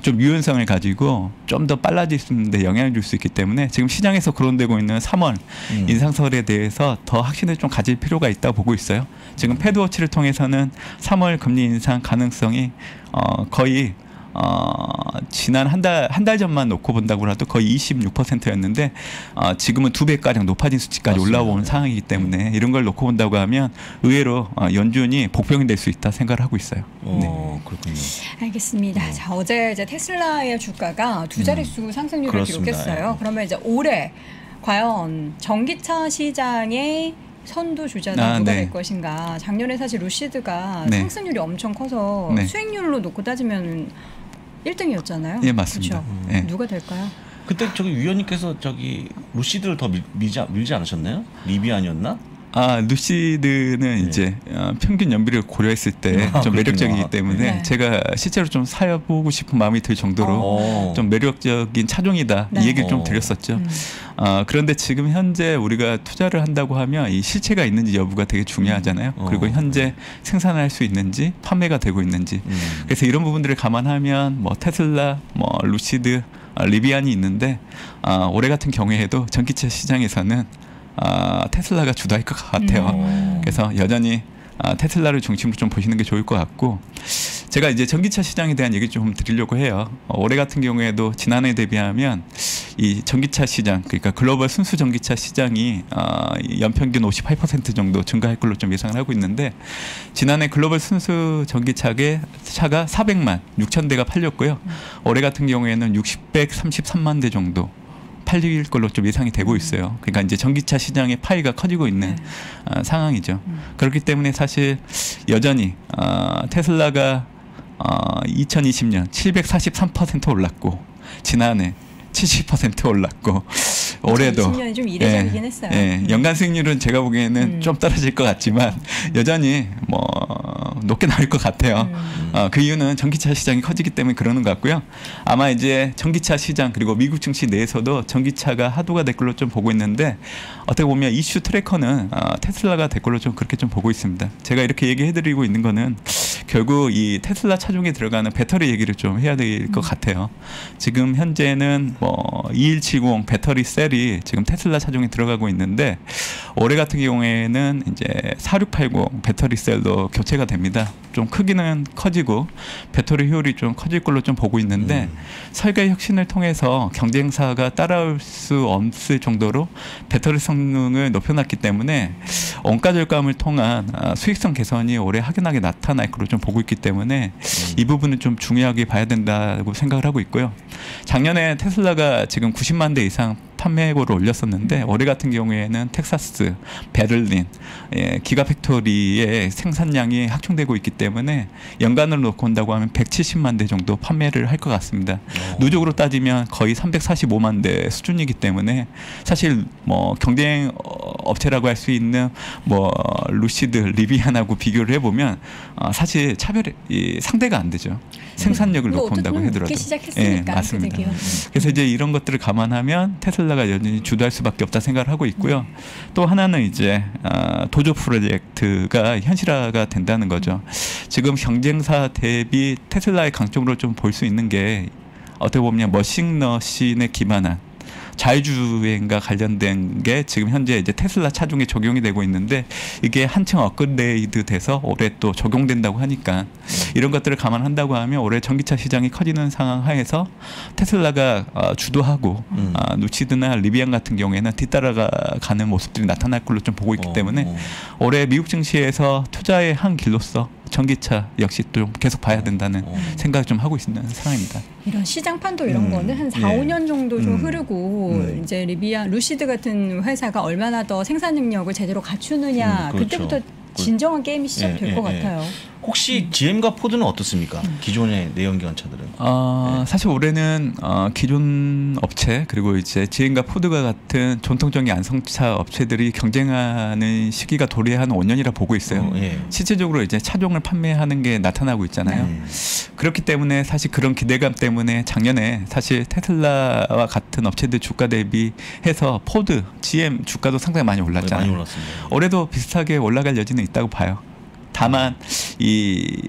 좀 유연성을 가지고 좀 더 빨라지는데 영향을 줄 수 있기 때문에 지금 시장에서 거론되고 있는 3월 인상설에 대해서 더 확신을 좀 가질 필요가 있다고 보고 있어요. 지금 패드워치를 통해서는 3월 금리 인상 가능성이 거의 지난 한 달 전만 놓고 본다고 해도 거의 26%였는데 지금은 2배가량 높아진 수치까지 올라오는 상황이기 때문에 이런 걸 놓고 본다고 하면 의외로 연준이 복병이 될 수 있다 생각을 하고 있어요. 네. 그렇군요. 알겠습니다. 자, 어제 이제 테슬라의 주가가 두 자릿수 상승률을 그렇습니다. 기록했어요. 그러면 이제 올해 과연 전기차 시장의 선두 주자는 누가 될 것인가. 작년에 사실 루시드가 상승률이 엄청 커서 수익률로 놓고 따지면 1등이었잖아요. 예, 맞습니다. 그렇죠? 누가 될까요? 그때 저기 위원님께서 저기 루시드를 더 밀지 않으셨나요? 리비안이었나? 루시드는 이제 평균 연비를 고려했을 때 좀 매력적이기 때문에 제가 실제로 좀 사보고 싶은 마음이 들 정도로 좀 매력적인 차종이다 이 얘기를 좀 드렸었죠. 그런데 지금 현재 우리가 투자를 한다고 하면 이 실체가 있는지 여부가 되게 중요하잖아요. 그리고 현재 생산할 수 있는지 판매가 되고 있는지. 그래서 이런 부분들을 감안하면 뭐 테슬라, 뭐 루시드, 리비안이 있는데 올해 같은 경우에도 전기차 시장에서는 테슬라가 주도할 것 같아요. 그래서 여전히 테슬라를 중심으로 좀 보시는 게 좋을 것 같고, 제가 이제 전기차 시장에 대한 얘기 좀 드리려고 해요. 올해 같은 경우에도 지난해 대비하면 이 전기차 시장, 그러니까 글로벌 순수 전기차 시장이 연평균 58% 정도 증가할 걸로 좀 예상을 하고 있는데, 지난해 글로벌 순수 전기차가 400만 6천 대가 팔렸고요. 올해 같은 경우에는 633만 대 정도 팔릴 걸로 좀 예상이 되고 있어요. 그러니까 이제 전기차 시장의 파이가 커지고 있는 상황이죠. 그렇기 때문에 사실 여전히 테슬라가 2020년 743% 올랐고 지난해 70% 올랐고 올해도 2020년이 좀 이례적이긴 했어요. 연간 수익률은 제가 보기에는 좀 떨어질 것 같지만 여전히 뭐 높게 나올 것 같아요. 그 이유는 전기차 시장이 커지기 때문에 그러는 것 같고요. 아마 이제 전기차 시장 그리고 미국 증시 내에서도 전기차가 하도가 될 걸로 좀 보고 있는데, 어떻게 보면 이슈 트래커는 테슬라가 될 걸로 좀 그렇게 좀 보고 있습니다. 제가 이렇게 얘기해드리고 있는 거는 결국 이 테슬라 차종에 들어가는 배터리 얘기를 좀 해야 될 것 같아요. 지금 현재는 뭐 2170 배터리 셀이 지금 테슬라 차종에 들어가고 있는데, 올해 같은 경우에는 이제 4680 배터리 셀도 교체가 됩니다. 좀 크기는 커지고 배터리 효율이 좀 커질 걸로 좀 보고 있는데, 설계 혁신을 통해서 경쟁사가 따라올 수 없을 정도로 배터리 성능을 높여놨기 때문에 원가 절감을 통한 수익성 개선이 올해 확연하게 나타날 걸로 좀 보고 있기 때문에 이 부분은 좀 중요하게 봐야 된다고 생각을 하고 있고요. 작년에 테슬라가 지금 90만 대 이상 판매고를 올렸었는데 올해 같은 경우에는 텍사스, 베를린 기가팩토리의 생산량이 확충되고 있기 때문에 연간으로 놓고 온다고 하면 170만 대 정도 판매를 할 것 같습니다. 누적으로 따지면 거의 345만 대 수준이기 때문에 사실 뭐 경쟁 업체라고 할 수 있는 뭐 루시드, 리비안하고 비교를 해보면 사실 차별이 상대가 안 되죠. 생산력을 놓고 온다고 하더라도. 시작했으니까, 맞습니다. 그래서 이제 이런 것들을 감안하면 테슬라가 여전히 주도할 수밖에 없다 생각을 하고 있고요. 또 하나는 이제 도조 프로젝트가 현실화가 된다는 거죠. 지금 경쟁사 대비 테슬라의 강점으로 좀 볼 수 있는 게 어떻게 보면 머신러신에 기반한 자율주행과 관련된 게 지금 현재 이제 테슬라 차종에 적용이 되고 있는데 이게 한층 업그레이드 돼서 올해 또 적용된다고 하니까 이런 것들을 감안한다고 하면 올해 전기차 시장이 커지는 상황 하에서 테슬라가 주도하고 루시드나 리비안 같은 경우에는 뒤따라가는 모습들이 나타날 걸로 좀 보고 있기 때문에 올해 미국 증시에서 투자의 한 길로서 전기차 역시 또 계속 봐야 된다는 생각을 좀 하고 있는 상황입니다. 이런 시장판도 이런 거는 한 4, 5년 정도 좀 흐르고 이제 리비안, 루시드 같은 회사가 얼마나 더 생산 능력을 제대로 갖추느냐 그렇죠. 그때부터 진정한 게임이 시작될 것 같아요. 혹시 GM과 포드는 어떻습니까? 기존의 내연기관 차들은? 사실 올해는 기존 업체 그리고 이제 GM과 포드가 같은 전통적인 안성차 업체들이 경쟁하는 시기가 도래한 한 5년이라 보고 있어요. 실질적으로 이제 차종을 판매하는 게 나타나고 있잖아요. 그렇기 때문에 사실 그런 기대감 때문에 작년에 사실 테슬라와 같은 업체들 주가 대비해서 포드, GM 주가도 상당히 많이 올랐잖아요. 많이 올랐습니다. 올해도 비슷하게 올라갈 여지는 있다고 봐요. 다만 이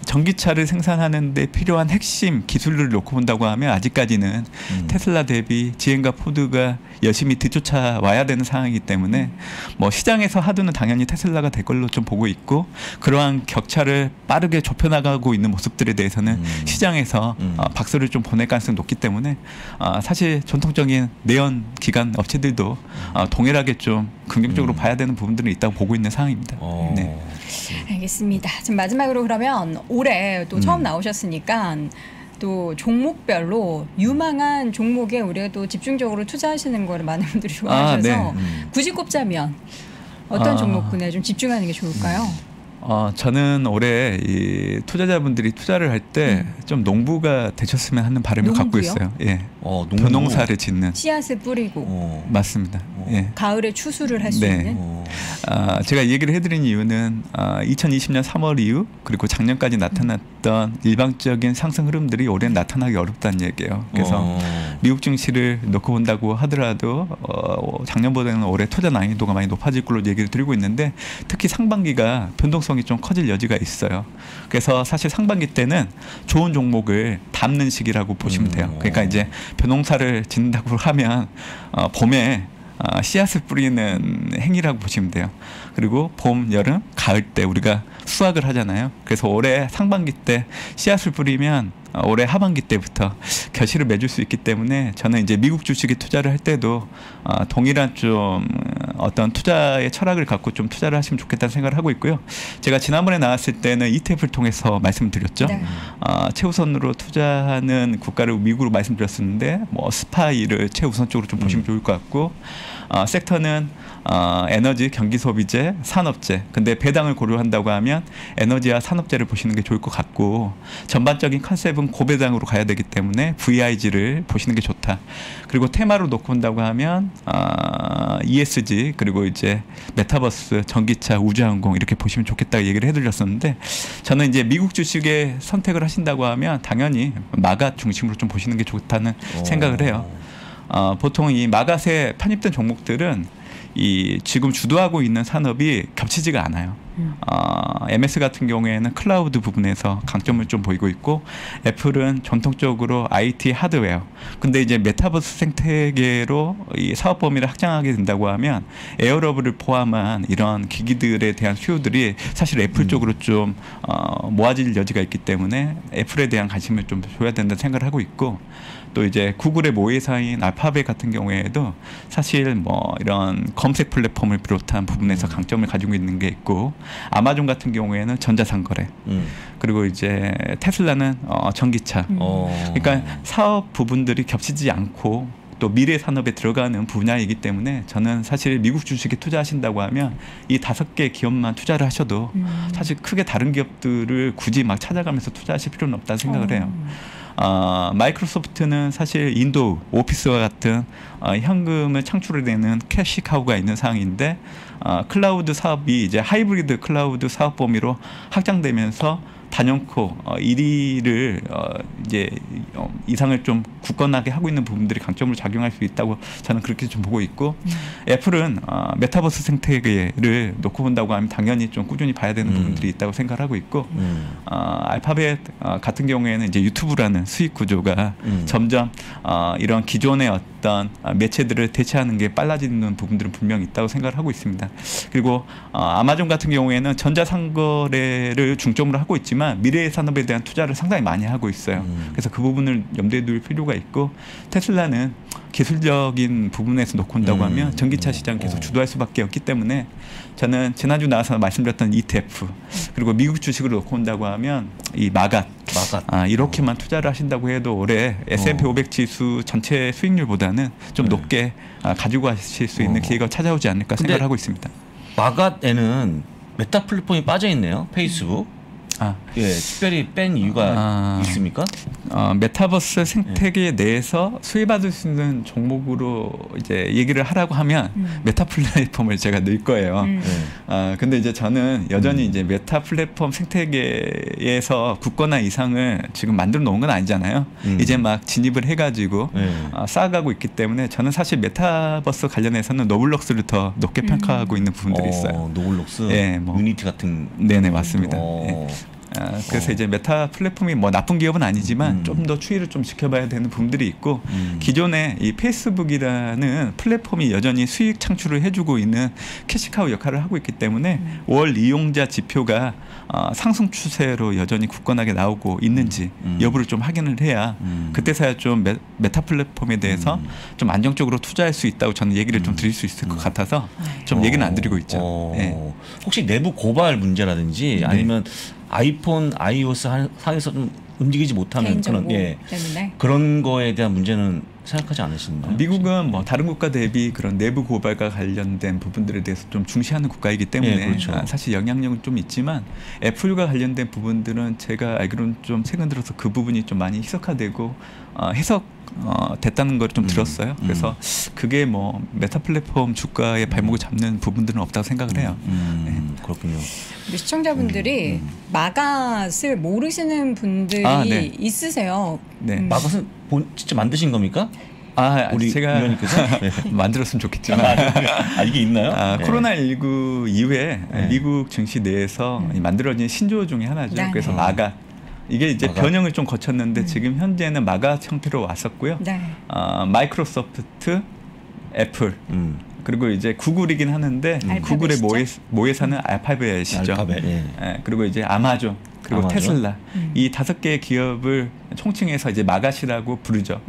전기차를 생산하는 데 필요한 핵심 기술을 놓고 본다고 하면 아직까지는 테슬라 대비 GM과 포드가 열심히 뒤쫓아와야 되는 상황이기 때문에 뭐 시장에서 하두는 당연히 테슬라가 될 걸로 좀 보고 있고 그러한 격차를 빠르게 좁혀나가고 있는 모습들에 대해서는 시장에서 박수를 좀 보낼 가능성이 높기 때문에 사실 전통적인 내연 기관 업체들도 동일하게 좀 긍정적으로 봐야 되는 부분들은 있다고 보고 있는 상황입니다. 네. 알겠습니다. 지금 마지막으로 그러면 올해 또 처음 나오셨으니까 또 종목별로 유망한 종목에 우리가 또 집중적으로 투자하시는 거를 많은 분들이 좋아하셔서 굳이 꼽자면 어떤 종목군에 좀 집중하는 게 좋을까요? 저는 올해 이 투자자분들이 투자를 할 때 좀 농부가 되셨으면 하는 바람을 갖고 있어요. 예. 벼농사를 짓는. 씨앗을 뿌리고. 맞습니다. 예. 가을에 추수를 할 수 있는. 제가 이 얘기를 해드린 이유는 2020년 3월 이후 그리고 작년까지 나타났던 일방적인 상승 흐름들이 올해는 나타나기 어렵다는 얘기예요. 그래서 미국 증시를 놓고 본다고 하더라도 작년보다는 올해 투자 난이도가 많이 높아질 걸로 얘기를 드리고 있는데 특히 상반기가 변동성이 좀 커질 여지가 있어요. 그래서 사실 상반기 때는 좋은 종목을 담는 시기라고 보시면 돼요. 그러니까 이제 벼농사를 짓는다고 하면 봄에 씨앗을 뿌리는 행위라고 보시면 돼요. 그리고 봄, 여름, 가을 때 우리가 수확을 하잖아요. 그래서 올해 상반기 때 씨앗을 뿌리면 올해 하반기 때부터 결실을 맺을 수 있기 때문에 저는 이제 미국 주식에 투자를 할 때도 동일한 좀 어떤 투자의 철학을 갖고 좀 투자를 하시면 좋겠다는 생각을 하고 있고요. 제가 지난번에 나왔을 때는 ETF를 통해서 말씀드렸죠. 최우선으로 투자하는 국가를 미국으로 말씀드렸었는데 뭐 스파이를 최우선적으로 좀 보시면 좋을 것 같고 섹터는 에너지, 경기소비재, 산업재. 근데 배당을 고려한다고 하면 에너지와 산업재를 보시는 게 좋을 것 같고 전반적인 컨셉은 고배당으로 가야 되기 때문에 VIG를 보시는 게 좋다. 그리고 테마로 놓고 본다고 하면 ESG 그리고 이제 메타버스, 전기차, 우주항공 이렇게 보시면 좋겠다고 얘기를 해드렸었는데 저는 이제 미국 주식에 선택을 하신다고 하면 당연히 마갓 중심으로 좀 보시는 게 좋다는 생각을 해요. 보통 이 마갓에 편입된 종목들은 이 지금 주도하고 있는 산업이 겹치지가 않아요. MS 같은 경우에는 클라우드 부분에서 강점을 좀 보이고 있고 애플은 전통적으로 IT 하드웨어. 근데 이제 메타버스 생태계로 이 사업 범위를 확장하게 된다고 하면 에어러브를 포함한 이런 기기들에 대한 수요들이 사실 애플 쪽으로 좀 모아질 여지가 있기 때문에 애플에 대한 관심을 좀 줘야 된다는 생각을 하고 있고 또 이제 구글의 모회사인 알파벳 같은 경우에도 사실 뭐 이런 검색 플랫폼을 비롯한 부분에서 강점을 가지고 있는 게 있고 아마존 같은 경우에는 전자상거래 그리고 이제 테슬라는 전기차 그러니까 사업 부분들이 겹치지 않고 또 미래 산업에 들어가는 분야이기 때문에 저는 사실 미국 주식에 투자하신다고 하면 이 5개 기업만 투자를 하셔도 사실 크게 다른 기업들을 굳이 막 찾아가면서 투자하실 필요는 없다는 생각을 해요. 마이크로소프트는 사실 인도 오피스와 같은 현금을 창출해내는 캐시카우가 있는 상황인데 클라우드 사업이 이제 하이브리드 클라우드 사업 범위로 확장되면서 단연코 1위를 이제 이상을 좀 굳건하게 하고 있는 부분들이 강점으로 작용할 수 있다고 저는 그렇게 좀 보고 있고 애플은 메타버스 생태계를 놓고 본다고 하면 당연히 좀 꾸준히 봐야 되는 부분들이 있다고 생각을 하고 있고 알파벳 같은 경우에는 이제 유튜브라는 수익 구조가 점점 이런 기존의 어떤 매체들을 대체하는 게 빨라지는 부분들은 분명히 있다고 생각을 하고 있습니다. 그리고 아마존 같은 경우에는 전자상거래를 중점으로 하고 있지만 미래의 산업에 대한 투자를 상당히 많이 하고 있어요. 그래서 그 부분을 염두에 둘 필요가 있고 테슬라는 기술적인 부분에서 놓고 온다고 하면 전기차 시장 계속 주도할 수밖에 없기 때문에 저는 지난주 나와서 말씀드렸던 ETF 그리고 미국 주식을 놓고 온다고 하면 이 마갓 이렇게만 투자를 하신다고 해도 올해 S&P 500 지수 전체 수익률보다는 좀 높게 가지고 가실 수 있는 기회가 찾아오지 않을까 생각을 하고 있습니다. 마갓에는 메타 플랫폼이 빠져 있네요. 페이스북. 예, 특별히 뺀 이유가 있습니까? 메타버스 생태계 내에서 수혜받을 수 있는 종목으로 이제 얘기를 하라고 하면 메타 플랫폼을 제가 넣을 거예요. 근데 이제 저는 여전히 이제 메타 플랫폼 생태계에서 굳건한 이상을 지금 만들어 놓은 건 아니잖아요. 이제 막 진입을 해가지고 쌓아가고 있기 때문에 저는 사실 메타버스 관련해서는 노블록스를 더 높게 평가하고 있는 부분들이 있어요. 노블록스, 예, 뭐 유니티 같은. 네네 맞습니다. 예. 그래서 이제 메타 플랫폼이 뭐 나쁜 기업은 아니지만 좀 더 추이를 좀 지켜봐야 되는 부분들이 있고 기존에 이 페이스북이라는 플랫폼이 여전히 수익 창출을 해주고 있는 캐시카우 역할을 하고 있기 때문에 월 이용자 지표가 상승 추세로 여전히 굳건하게 나오고 있는지 여부를 좀 확인을 해야 그때서야 좀 메타 플랫폼에 대해서 좀 안정적으로 투자할 수 있다고 저는 얘기를 좀 드릴 수 있을 것 같아서 좀 얘기는 안 드리고 있죠. 네. 혹시 내부 고발 문제라든지 아니면 아이폰, iOS 상에서 좀 움직이지 못하는 그런 그런 거에 대한 문제는 생각하지 않으신가요? 미국은 뭐 다른 국가 대비 그런 내부 고발과 관련된 부분들에 대해서 좀 중시하는 국가이기 때문에 그렇죠. 사실 영향력은 좀 있지만 애플과 관련된 부분들은 제가 알기로는 좀 최근 들어서 그 부분이 좀 많이 희석화되고 됐다는 걸 좀 들었어요. 그래서 그게 뭐 메타 플랫폼 주가의 발목을 잡는 부분들은 없다고 생각을 해요. 그렇군요. 우리 시청자분들이 마갓을 모르시는 분들이 있으세요. 네. 마갓은 진짜 만드신 겁니까? 우리 제가 위원님께서 만들었으면 좋겠지만 이게 있나요? 코로나19 이후에 미국 증시 내에서 만들어진 신조어 중에 하나죠. 그래서 마갓. 이게 이제 변형을 좀 거쳤는데 지금 현재는 마갓 형태로 왔었고요. 마이크로소프트, 애플 그리고 이제 구글이긴 하는데 구글의 모회사는 알파벳이죠. 그리고 이제 아마존 그리고 테슬라 이 5개의 기업을 총칭해서 이제 마갓이라고 부르죠.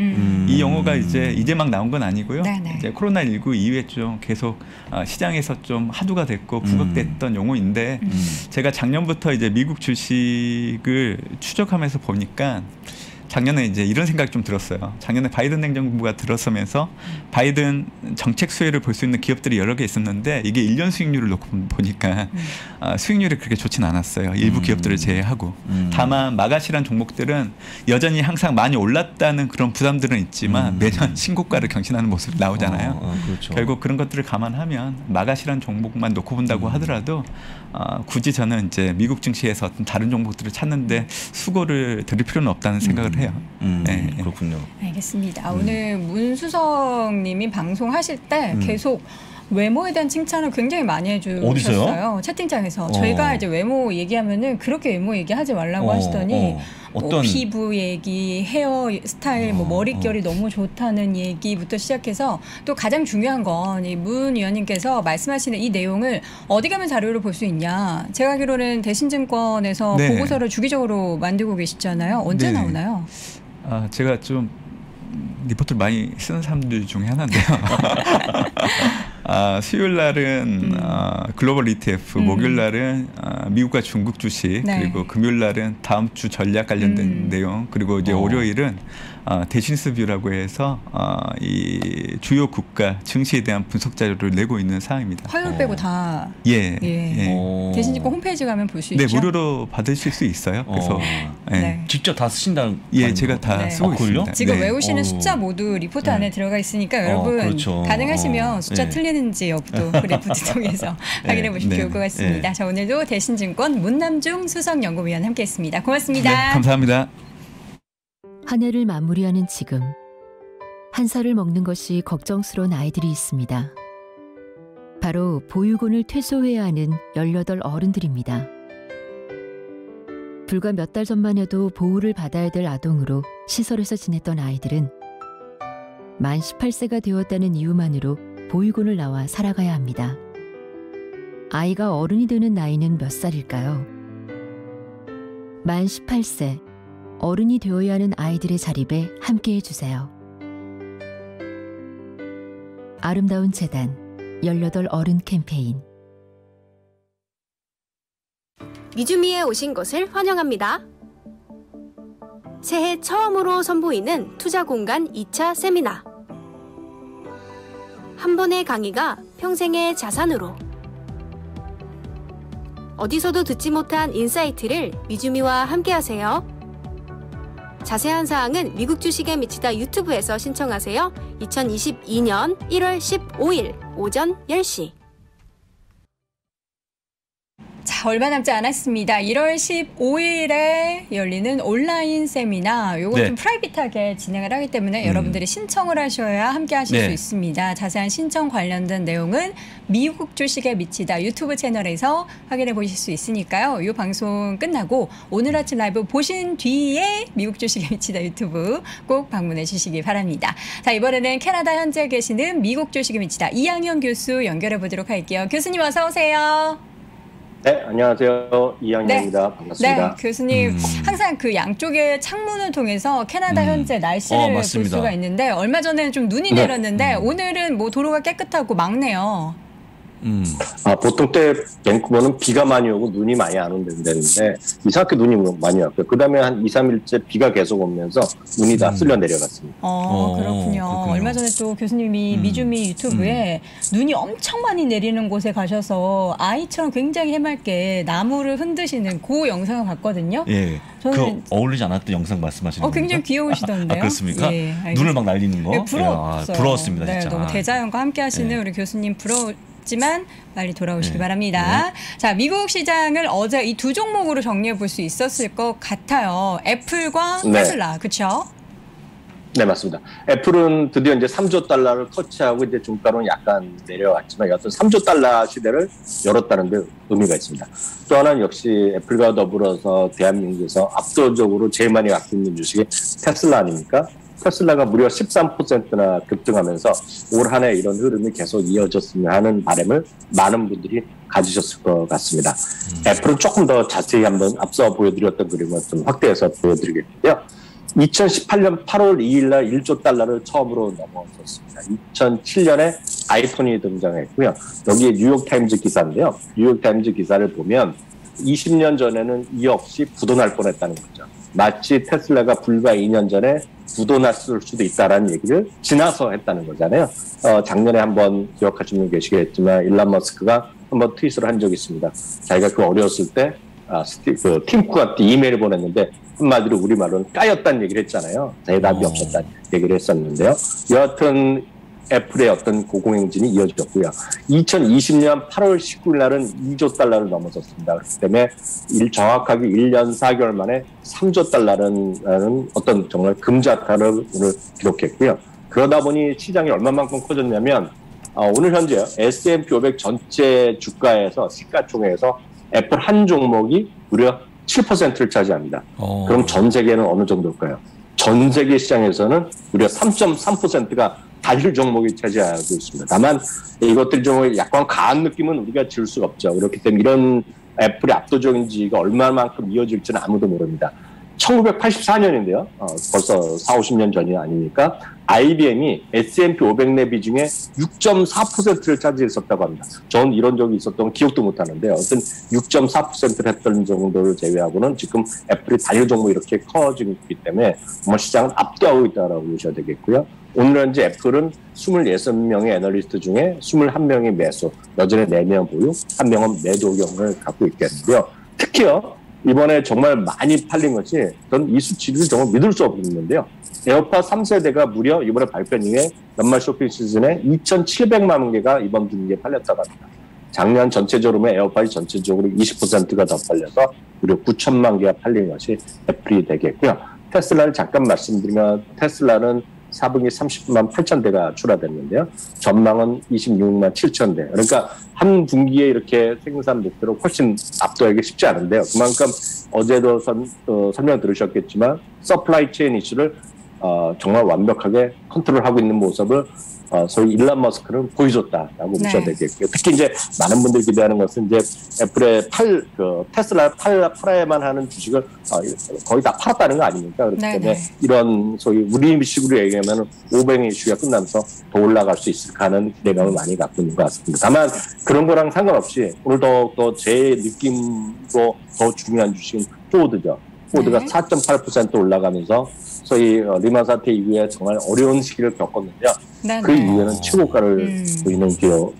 이 용어가 이제 막 나온 건 아니고요. 이제 코로나19 이후에 좀 계속 시장에서 좀 화두가 됐고 부각됐던 용어인데 제가 작년부터 이제 미국 주식을 추적하면서 보니까 작년에 이제 이런 생각이 좀 들었어요. 작년에 바이든 행정부가 들어서면서 바이든 정책 수혜를 볼 수 있는 기업들이 여러 개 있었는데 이게 1년 수익률을 놓고 보니까 수익률이 그렇게 좋진 않았어요. 일부 기업들을 제외하고. 다만 마갓이란 종목들은 여전히 항상 많이 올랐다는 그런 부담들은 있지만 매년 신고가를 경신하는 모습이 나오잖아요. 그렇죠. 결국 그런 것들을 감안하면 마갓이란 종목만 놓고 본다고 하더라도 굳이 저는 이제 미국 증시에서 어떤 다른 종목들을 찾는데 수고를 들일 필요는 없다는 생각을 해요. 그렇군요. 알겠습니다. 오늘 문수성님이 방송하실 때 계속 외모에 대한 칭찬을 굉장히 많이 해주셨어요. 어디서요? 채팅창에서. 저희가 이제 외모 얘기하면은 그렇게 외모 얘기하지 말라고 하시더니 뭐 피부 얘기, 헤어 스타일, 뭐 머릿결이 너무 좋다는 얘기부터 시작해서 또 가장 중요한 건 이 문 위원님께서 말씀하시는 이 내용을 어디 가면 자료를 볼 수 있냐. 제가 알기로는 대신증권에서 보고서를 주기적으로 만들고 계시잖아요. 언제 나오나요? 제가 좀 리포트를 많이 쓰는 사람들 중에 하나인데요. 수요일 날은 글로벌 ETF, 목요일 날은 미국과 중국 주식, 네. 그리고 금요일 날은 다음 주 전략 관련된 내용, 그리고 이제 월요일은 대신스 뷰라고 해서 이 주요 국가 증시에 대한 분석 자료를 내고 있는 사항입니다. 화요일 빼고 다. 예. 대신증권 홈페이지 가면 볼 수 네, 있죠. 무료로 받으실 수 있어요. 그래서 네. 직접 다 쓰신다는. 예, 제가 다 쓰고 있습니다. 지금 네. 외우시는 숫자 모두 리포트 안에 들어가 있으니까 여러분 그렇죠. 가능하시면 숫자 틀리는지 여부도 그 리포트 통해서 확인해 보시면 좋을 것 같습니다. 자, 오늘도 대신증권 문남중 수석연구위원 함께했습니다. 고맙습니다. 네, 감사합니다. 한 해를 마무리하는 지금 한 살을 먹는 것이 걱정스러운 아이들이 있습니다. 바로 보육원을 퇴소해야 하는 18 어른들입니다. 불과 몇 달 전만 해도 보호를 받아야 될 아동으로 시설에서 지냈던 아이들은 만 18세가 되었다는 이유만으로 보육원을 나와 살아가야 합니다. 아이가 어른이 되는 나이는 몇 살일까요? 만 18세, 어른이 되어야 하는 아이들의 자립에 함께해 주세요. 아름다운 재단 18 어른 캠페인. 미주미에 오신 것을 환영합니다. 새해 처음으로 선보이는 투자공간 2차 세미나. 한 번의 강의가 평생의 자산으로. 어디서도 듣지 못한 인사이트를 미주미와 함께하세요. 자세한 사항은 미국 주식에 미치다 유튜브에서 신청하세요. 2022년 1월 15일 오전 10시. 자, 얼마 남지 않았습니다. 1월 15일에 열리는 온라인 세미나, 요거 좀 프라이빗하게 진행을 하기 때문에 여러분들이 신청을 하셔야 함께 하실 수 있습니다. 자세한 신청 관련된 내용은 미국 주식에 미치다 유튜브 채널에서 확인해 보실 수 있으니까요. 이 방송 끝나고 오늘 아침 라이브 보신 뒤에 미국 주식에 미치다 유튜브 꼭 방문해 주시기 바랍니다. 자, 이번에는 캐나다 현재 계시는 미국 주식에 미치다 이양현 교수 연결해 보도록 할게요. 교수님 어서 오세요. 네, 안녕하세요. 이양현입니다. 반갑습니다. 네, 교수님 항상 그 양쪽의 창문을 통해서 캐나다 현재 날씨를 볼 수가 있는데 얼마 전에는 좀 눈이 내렸는데 오늘은 뭐 도로가 깨끗하고 맑네요. 보통 때 밴쿠버는 비가 많이 오고 눈이 많이 안 온다는데 이상하게 눈이 많이 왔고요. 그 다음에 한 2, 3일째 비가 계속 오면서 눈이 다 쓸려 내려갔습니다. 그렇군요. 얼마 전에 또 교수님이 미주미 유튜브에 눈이 엄청 많이 내리는 곳에 가셔서 아이처럼 굉장히 해맑게 나무를 흔드시는 그 영상을 봤거든요. 예. 저는 그 어울리지 않았던 영상 말씀하시는 겁니까? 굉장히 귀여우시던데요. 그렇습니까? 예, 눈을 막 날리는 거? 네, 부러웠어요. 부러웠습니다. 네, 진짜. 너무 대자연과 함께 하시는 우리 교수님 부러웠지만 빨리 돌아오시기 바랍니다. 자, 미국 시장을 어제 이 두 종목으로 정리해 볼 수 있었을 것 같아요. 애플과 테슬라, 그렇죠? 네, 맞습니다. 애플은 드디어 이제 3조 달러를 터치하고 이제 주가는 약간 내려왔지만 여하튼 3조 달러 시대를 열었다는 데 의미가 있습니다. 또 하나는 역시 애플과 더불어서 대한민국에서 압도적으로 제일 많이 갖고 있는 주식이 테슬라 아닙니까? 테슬라가 무려 13%나 급등하면서 올 한 해 이런 흐름이 계속 이어졌으면 하는 바람을 많은 분들이 가지셨을 것 같습니다. 애플은 조금 더 자세히 한번 앞서 보여드렸던 그림을 좀 확대해서 보여드리겠는데요. 2018년 8월 2일 날 1조 달러를 처음으로 넘어섰습니다. 2007년에 아이폰이 등장했고요. 여기에 뉴욕타임즈 기사인데요. 뉴욕타임즈 기사를 보면 20년 전에는 이 역시 부도날 뻔했다는 거죠. 마치 테슬라가 불과 2년 전에 부도났을 수도 있다라는 얘기를 지나서 했다는 거잖아요. 작년에 한번 기억하시는 분 계시겠지만 일론 머스크가 한번 트윗을 한 적이 있습니다. 자기가 그 어려웠을 때 팀 쿡한테 이메일을 보냈는데 한마디로 우리말로는 까였다는 얘기를 했잖아요. 대답이 없었다는 얘기를 했었는데요. 여하튼 애플의 어떤 고공행진이 이어졌고요. 2020년 8월 19일 날은 2조 달러를 넘어섰습니다. 그렇기 때문에 정확하게 1년 4개월 만에 3조 달러라는 어떤 정말 금자타를 오늘 기록했고요. 그러다 보니 시장이 얼마만큼 커졌냐면 오늘 현재 S&P 500 전체 주가에서 시가총액에서 애플 한 종목이 무려 7%를 차지합니다. 그럼 전 세계는 어느 정도일까요? 전 세계 시장에서는 무려 3.3%가 단일 종목이 차지하고 있습니다. 다만 이것들이 좀 약간 과한 느낌은 우리가 지울 수가 없죠. 그렇기 때문에 이런 애플의 압도적인 지위가 얼마만큼 이어질지는 아무도 모릅니다. 1984년인데요. 벌써 4, 50년 전이 아니니까 IBM이 S&P 500내 비중의 6.4%를 차지했었다고 합니다. 전 이런 적이 있었던 기억도 못하는데 어떤 6.4%를 했던 정도를 제외하고는 지금 애플이 단일 종목 이렇게 커지고 있기 때문에 정말 시장은 압도하고 있다고 보셔야 되겠고요. 오늘 현재 애플은 26명의 애널리스트 중에 21명이 매수, 여전히 4명 보유, 1명은 매도 의견을 갖고 있겠는데요. 특히요. 이번에 정말 많이 팔린 것이 전 이 수치를 정말 믿을 수 없는데요. 에어팟 3세대가 무려 이번에 발표 이후에 연말 쇼핑 시즌에 2,700만 개가 이번 분기에 팔렸다고 합니다. 작년 전체적으로 에어팟이 전체적으로 20%가 더 팔려서 무려 9천만 개가 팔린 것이 애플이 되겠고요. 테슬라를 잠깐 말씀드리면 테슬라는 4분기 30만 8천 대가 출하됐는데요. 전망은 26만 7천 대. 그러니까 한 분기에 이렇게 생산 목표로 훨씬 압도하기 쉽지 않은데요. 그만큼 어제도 설명 들으셨겠지만 서플라이 체인 이슈를 정말 완벽하게 컨트롤하고 있는 모습을 소위 일론 머스크는 보여줬다라고 보셔야 되겠고요. 특히 이제 많은 분들이 기대하는 것은 이제 애플의 테슬라 팔아야만 하는 주식을 거의 다 팔았다는 거 아닙니까? 그렇기 때문에 이런 소위 우리식으로 얘기하면 500의 이슈가 끝나면서 더 올라갈 수 있을까 하는 기대감을 많이 갖고 있는 것 같습니다. 다만 그런 거랑 상관없이 오늘 더 제 느낌으로 더 중요한 주식은 포드죠. 포드가 4.8% 올라가면서 소위 리만 사태 이후에 정말 어려운 시기를 겪었는데요. 그 이후에는 최고가를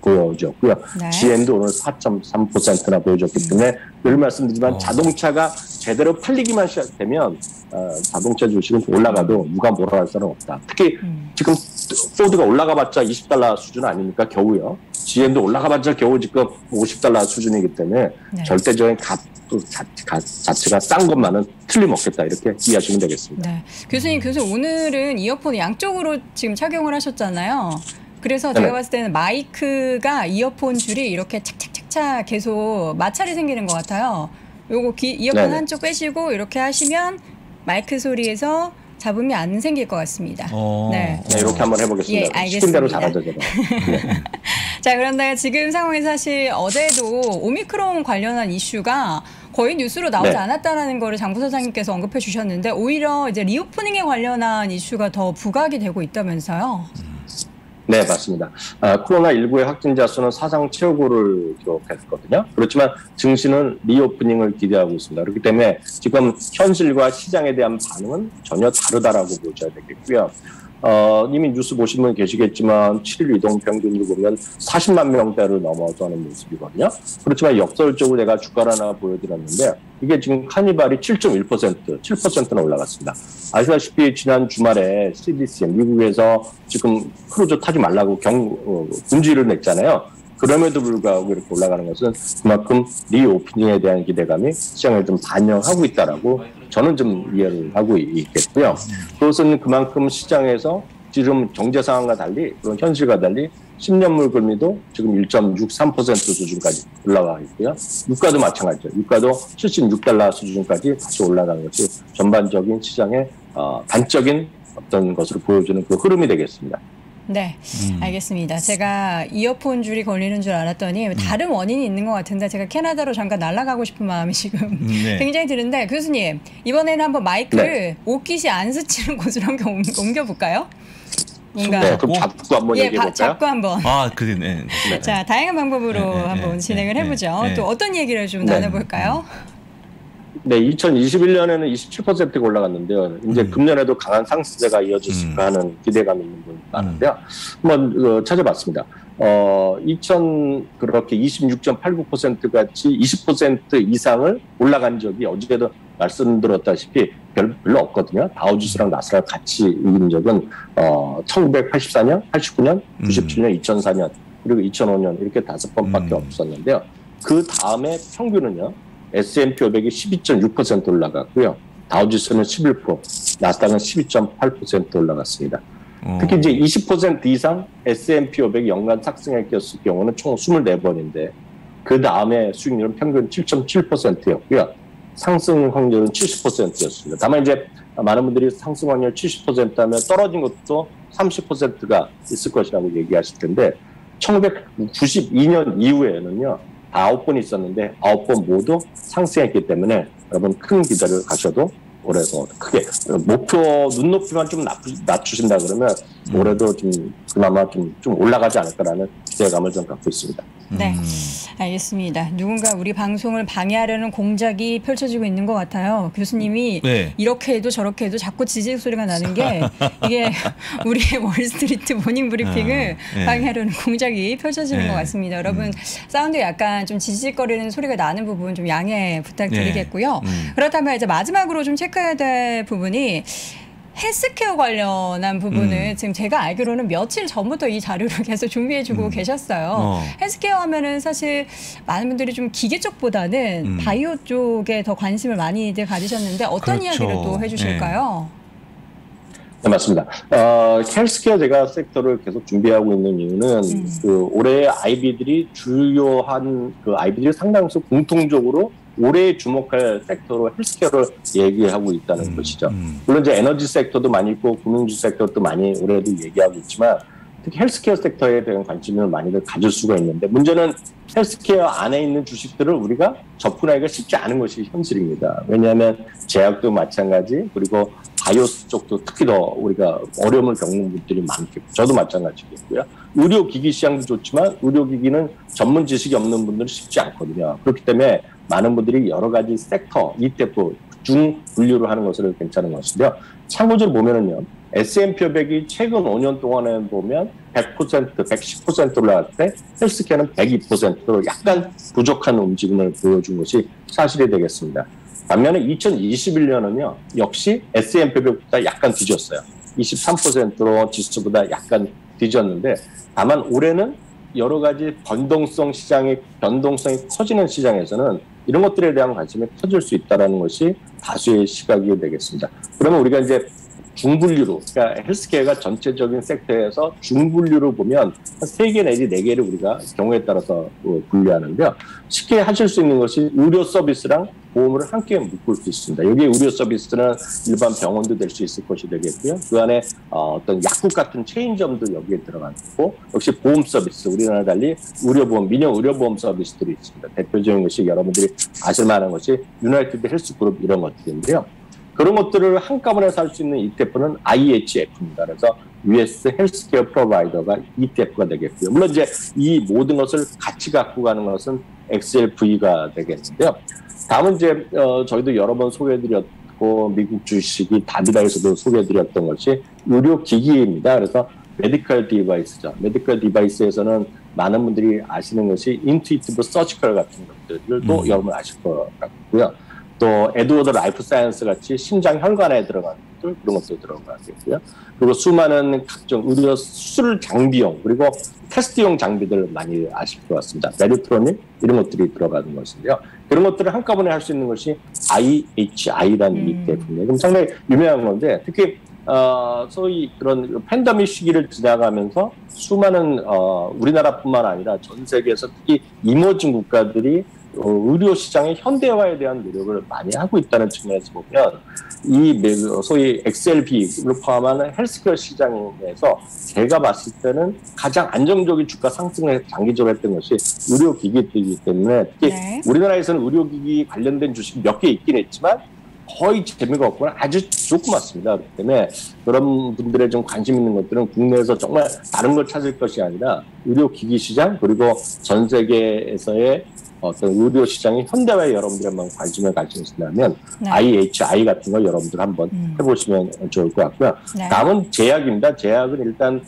보여줬고요. GM도 오늘 4.3%나 보여줬기 때문에 늘 말씀드리지만 자동차가 제대로 팔리기만 시작되면 자동차 주식은 올라가도 누가 뭐라 할 사람은 없다. 특히 지금 포드가 올라가봤자 $20 수준 아닙니까? 겨우요. GM도 올라가봤자 겨우 지금 $50 수준이기 때문에 절대적인 자체가 싼 것만은 틀림없겠다 이렇게 이해하시면 되겠습니다. 네. 교수님 오늘은 이어폰 양쪽으로 지금 착용을 하셨잖아요. 그래서 제가 봤을 때는 마이크가 이어폰 줄이 이렇게 착착착착 계속 마찰이 생기는 것 같아요. 요거 이어폰 한쪽 빼시고 이렇게 하시면 마이크 소리에서 잡음이 안 생길 것 같습니다. 네, 이렇게 한번 해보겠습니다. 예, 알겠습니다. 시킨 대로 잘하죠, 제가. 자, 그런데 지금 상황에서 사실 어제도 오미크론 관련한 이슈가 거의 뉴스로 나오지 않았다는 거를 장 부사장님께서 언급해 주셨는데 오히려 이제 리오프닝에 관련한 이슈가 더 부각이 되고 있다면서요? 네, 맞습니다. 코로나19의 확진자 수는 사상 최고를 기록했거든요. 그렇지만 증시는 리오프닝을 기대하고 있습니다. 그렇기 때문에 지금 현실과 시장에 대한 반응은 전혀 다르다라고 보셔야 되겠고요. 이미 뉴스 보신 분 계시겠지만 7일 이동 평균을 보면 40만 명대를 넘어서는 모습이거든요. 그렇지만 역설적으로 내가 주가를 하나 보여드렸는데 이게 지금 카니발이 7.1%는 올라갔습니다. 아시다시피 지난 주말에 CDC 미국에서 지금 크루즈 타지 말라고 금지를 냈잖아요. 그럼에도 불구하고 이렇게 올라가는 것은 그만큼 리오프닝에 대한 기대감이 시장을 좀 반영하고 있다라고 저는 좀 이해를 하고 있겠고요. 그것은 그만큼 시장에서 지금 경제 상황과 달리 그런 현실과 달리 10년물 금리도 지금 1.63% 수준까지 올라가 있고요. 유가도 마찬가지죠. 유가도 $76 수준까지 다시 올라가는 것이 전반적인 시장의 단적인 어떤 것을 보여주는 그 흐름이 되겠습니다. 네, 알겠습니다. 제가 이어폰 줄이 걸리는 줄 알았더니 다른 원인이 있는 것 같은데 제가 캐나다로 잠깐 날아가고 싶은 마음이 지금 굉장히 드는데 교수님 이번에는 한번 마이크를 옷깃이 안 스치는 곳으로 한번 옮겨볼까요? 뭔가 그럼 잡고 한번 얘기해볼까요? 잡고 한번. 그러네. 자, 다양한 방법으로 한번 진행을 해보죠. 또 어떤 얘기를 좀 나눠볼까요? 네, 2021년에는 27%가 올라갔는데요. 이제 금년에도 강한 상승세가 이어졌을까 하는 기대감이 있는 분이 많은데요. 한번 찾아봤습니다. 그렇게 26.89% 같이 20% 이상을 올라간 적이 어제도 말씀드렸다시피 별로 없거든요. 다우지수랑 나스닥 같이 이긴 적은 1984년, 89년, 97년, 2004년 그리고 2005년 이렇게 5번밖에 없었는데요. 그 다음에 평균은요. S&P 500이 12.6% 올라갔고요. 다우지수는 11%, 나스닥은 12.8% 올라갔습니다. 특히 이제 20% 이상 S&P 500이 연간 상승했을 경우는 총 24번인데 그 다음에 수익률은 평균 7.7%였고요. 상승 확률은 70%였습니다. 다만 이제 많은 분들이 상승 확률 70% 하면 떨어진 것도 30%가 있을 것이라고 얘기하실 텐데 1992년 이후에는요. 9번 있었는데 9번 모두 상승했기 때문에 여러분 큰 기대를 가셔도 올해도 크게 목표 눈높이만 좀 낮추신다 그러면 올해도 좀 그나마 좀 올라가지 않을까라는 기대감을 좀 갖고 있습니다. 네, 알겠습니다. 누군가 우리 방송을 방해하려는 공작이 펼쳐지고 있는 것 같아요. 교수님이 네. 이렇게 해도 저렇게 해도 자꾸 지지직 소리가 나는 게 이게 우리의 월스트리트 모닝 브리핑을 네. 방해하려는 공작이 펼쳐지는 네. 것 같습니다. 여러분 사운드 약간 좀 지지직거리는 소리가 나는 부분 좀 양해 부탁드리겠고요. 그렇다면 이제 마지막으로 좀 체크해야 될 부분이 헬스케어 관련한 부분은 지금 제가 알기로는 며칠 전부터 이 자료를 계속 준비해주고 계셨어요. 헬스케어 하면은 사실 많은 분들이 좀 기계 쪽보다는 바이오 쪽에 더 관심을 많이들 가지셨는데 어떤 그렇죠. 이야기를 또 해주실까요? 네, 맞습니다. 헬스케어 제가 섹터를 계속 준비하고 있는 이유는 그 올해 IB들이 주요한 그 IB들이 상당수 공통적으로 올해 주목할 섹터로 헬스케어를 얘기하고 있다는 것이죠. 물론 이제 에너지 섹터도 많이 있고 금융주 섹터도 많이 올해도 얘기하고 있지만 특히 헬스케어 섹터에 대한 관심을 많이들 가질 수가 있는데 문제는 헬스케어 안에 있는 주식들을 우리가 접근하기가 쉽지 않은 것이 현실입니다. 왜냐하면 제약도 마찬가지 그리고 바이오 쪽도 특히 더 우리가 어려움을 겪는 분들이 많겠고 저도 마찬가지겠고요. 의료기기 시장도 좋지만 의료기기는 전문 지식이 없는 분들은 쉽지 않거든요. 그렇기 때문에 많은 분들이 여러 가지 섹터, ETF 중 분류를 하는 것을 괜찮은 것인데요. 참고적으로 보면은요, S&P 500이 최근 5년 동안에 보면 100%, 110% 올라갈 때 헬스케어는 102%로 약간 부족한 움직임을 보여준 것이 사실이 되겠습니다. 반면에 2021년은요, 역시 S&P 500보다 약간 뒤졌어요. 23%로 지수보다 약간 뒤졌는데, 다만 올해는 여러 가지 변동성이 커지는 시장에서는 이런 것들에 대한 관심이 커질 수 있다는 것이 다수의 시각이 되겠습니다. 그러면 우리가 이제 중분류로, 그러니까 헬스케어가 전체적인 섹터에서 중분류로 보면 한 3개 내지 4개를 우리가 경우에 따라서 분류하는데요. 쉽게 하실 수 있는 것이 의료 서비스랑 보험을 함께 묶을 수 있습니다. 여기 의료 서비스는 일반 병원도 될 수 있을 것이 되겠고요. 그 안에 어떤 약국 같은 체인점도 여기에 들어가고 역시 보험 서비스, 우리나라 달리 의료보험, 민영 의료보험 서비스들이 있습니다. 대표적인 것이 여러분들이 아실 만한 것이 유나이티드 헬스그룹 이런 것들인데요. 그런 것들을 한꺼번에 살 수 있는 ETF는 IHF입니다. 그래서 US 헬스케어 프로바이더가 ETF가 되겠고요. 물론 이제 이 모든 것을 같이 갖고 가는 것은 XLV가 되겠는데요. 다음은 이제 저희도 여러 번 소개해드렸고 미국 주식이 다비다에서도 소개해드렸던 것이 의료기기입니다. 그래서 메디컬 디바이스죠. 메디컬 디바이스에서는 많은 분들이 아시는 것이 인투이티브 서지컬 같은 것들도 여러분 아실 것 같고요. 또 에드워드 라이프 사이언스 같이 심장 혈관에 들어가는 것들 그런 것도 들어가겠고요. 그리고 수많은 각종 의료 수술 장비용 그리고 테스트용 장비들 많이 아실 것 같습니다. 메디트로닉 이런 것들이 들어가는 것인데요. 그런 것들을 한꺼번에 할 수 있는 것이 IHI라는 ETF입니다. 그럼 상당히 유명한 건데 특히 소위 그런 팬데믹 시기를 지나가면서 수많은 우리나라뿐만 아니라 전 세계에서 특히 이머징 국가들이 의료 시장의 현대화에 대한 노력을 많이 하고 있다는 측면에서 보면 이 소위 XLB를 포함하는 헬스케어 시장에서 제가 봤을 때는 가장 안정적인 주가 상승을 장기적으로 했던 것이 의료기기이기 때문에 특히 우리나라에서는 의료기기 관련된 주식이 몇 개 있긴 했지만 거의 재미가 없거나 아주 조그맣습니다. 그렇기 때문에 그런 분들의 좀 관심 있는 것들은 국내에서 정말 다른 걸 찾을 것이 아니라 의료기기 시장 그리고 전 세계에서의 어떤 의료 시장의 현대화에 여러분들이 한번 관심을 가지신다면 IHI 같은 거 여러분들 한번 해보시면 좋을 것 같고요. 다음은 제약입니다. 제약은 일단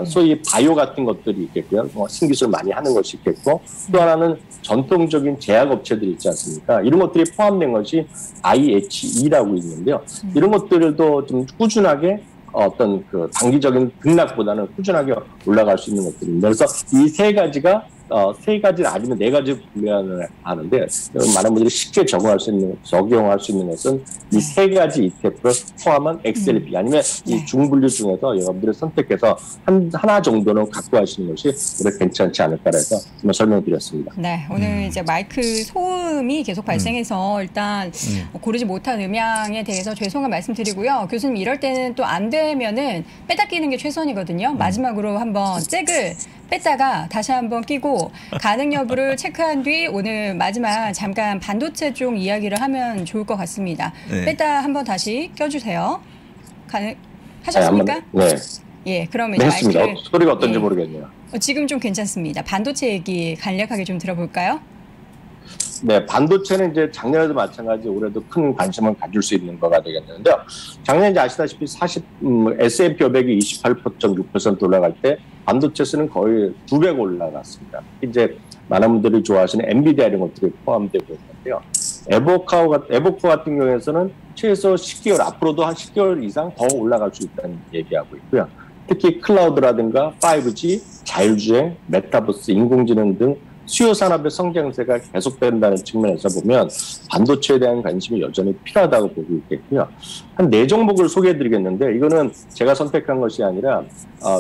소위 바이오 같은 것들이 있겠고요. 신기술 많이 하는 것이 있겠고 또 하나는 전통적인 제약업체들이 있지 않습니까? 이런 것들이 포함된 것이 IHE라고 있는데요. 이런 것들도 좀 꾸준하게 어떤 그 단기적인 등락보다는 꾸준하게 올라갈 수 있는 것들입니다. 그래서 이 세 가지가 세 가지 아니면 네 가지 분류를 하는데 많은 분들이 쉽게 적용할 수 있는 것은 이 세 가지 ETF를 포함한 XLP 아니면 이 중분류 중에서 여러분들이 선택해서 하나 정도는 갖고 하시는 것이 오히려 괜찮지 않을까 해서 한번 설명드렸습니다. 네, 오늘 이제 마이크 소음이 계속 발생해서 일단 고르지 못한 음향에 대해서 죄송한 말씀드리고요. 교수님 이럴 때는 또 안 되면은 빼다 끼는 게 최선이거든요. 마지막으로 한번 잭을 뺐다가 다시 한번 끼고 가능 여부를 체크한 뒤 오늘 마지막 잠깐 반도체 쪽 이야기를 하면 좋을 것 같습니다. 네. 뺐다 한번 다시 껴주세요. 하셨습니까? 네. 예, 그러면 네, 이제 했습니다. 마이크를 소리가 어떤지 모르겠네요. 지금 좀 괜찮습니다. 반도체 얘기 간략하게 좀 들어볼까요? 네, 반도체는 이제 작년에도 마찬가지 올해도 큰 관심을 가질 수 있는 거가 되겠는데요. 작년에 이제 아시다시피 S&P 500이 28.6% 올라갈 때 반도체수는 거의 2배 올라갔습니다. 이제 많은 분들이 좋아하시는 엔비디아 이런 것들이 포함되고 있는데요. 에버코 같은 경우에서는 최소 10개월, 앞으로도 한 10개월 이상 더 올라갈 수 있다는 얘기하고 있고요. 특히 클라우드라든가 5G, 자율주행, 메타버스, 인공지능 등 수요 산업의 성장세가 계속된다는 측면에서 보면 반도체에 대한 관심이 여전히 필요하다고 보고 있겠고요. 한 4종목을 소개해드리겠는데 이거는 제가 선택한 것이 아니라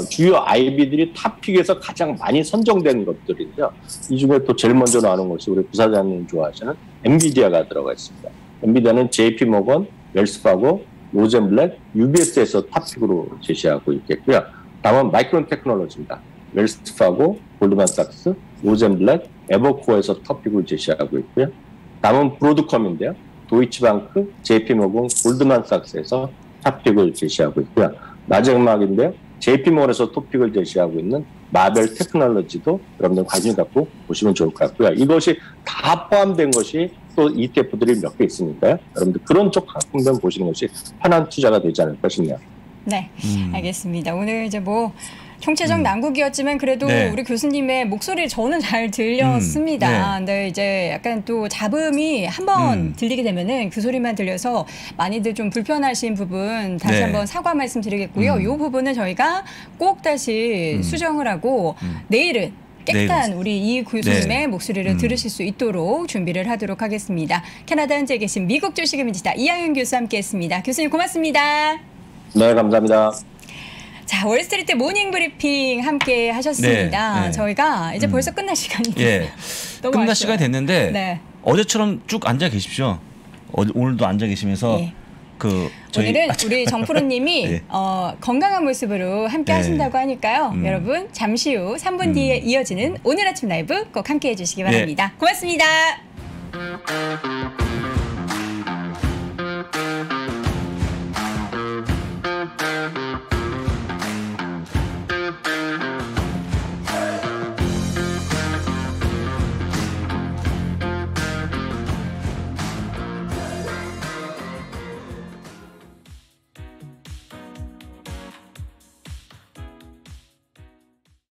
주요 IB들이 탑픽에서 가장 많이 선정된 것들인데요. 이 중에 또 제일 먼저 나오는 것이 우리 부사장님 좋아하시는 엔비디아가 들어가 있습니다. 엔비디아는 JP모건, 웰스파고, 로젠블랙, UBS에서 탑픽으로 제시하고 있겠고요. 다음은 마이크론 테크놀로지입니다. 웰스파고, 골드만삭스, 로젠블랙, 에버코어에서 탑픽을 제시하고 있고요. 다음은 브로드컴인데요. 도이치방크, JP모건, 골드만삭스에서 탑픽을 제시하고 있고요. 마지막인데요. JP모건에서 톱픽을 제시하고 있는 마벨 테크놀로지도 여러분들 관심 갖고 보시면 좋을 것 같고요. 이것이 다 포함된 것이 또 ETF들이 몇 개 있으니까요. 여러분들 그런 쪽 항공들 보시는 것이 편한 투자가 되지 않을까 싶네요. 네, 알겠습니다. 오늘 이제 뭐 총체적 난국이었지만 그래도 네. 우리 교수님의 목소리 저는 잘 들렸습니다. 네. 근데 이제 약간 또 잡음이 한번 들리게 되면은 그 소리만 들려서 많이들 좀 불편하신 부분 다시 네. 한번 사과 말씀드리겠고요. 이 부분은 저희가 꼭 다시 수정을 하고 내일은 깨끗한 우리 이 교수님의 목소리를 들으실 수 있도록 준비를 하도록 하겠습니다. 캐나다 현재 계신 미국 주식인지다 이양윤 교수 함께했습니다. 교수님 고맙습니다. 네, 감사합니다. 자, 월스트리트 모닝 브리핑 함께 하셨습니다. 네, 네. 저희가 이제 벌써 끝날 시간인데. 예. 끝날 아쉬워요. 시간이 됐는데 네. 어제처럼 쭉 앉아 계십시오. 오늘도 앉아 계시면서 예. 저희 오늘은 우리 정프로님이 네. 건강한 모습으로 함께 네. 하신다고 하니까요. 여러분 잠시 후 3분 뒤에 이어지는 오늘 아침 라이브 꼭 함께 해주시기 바랍니다. 고맙습니다.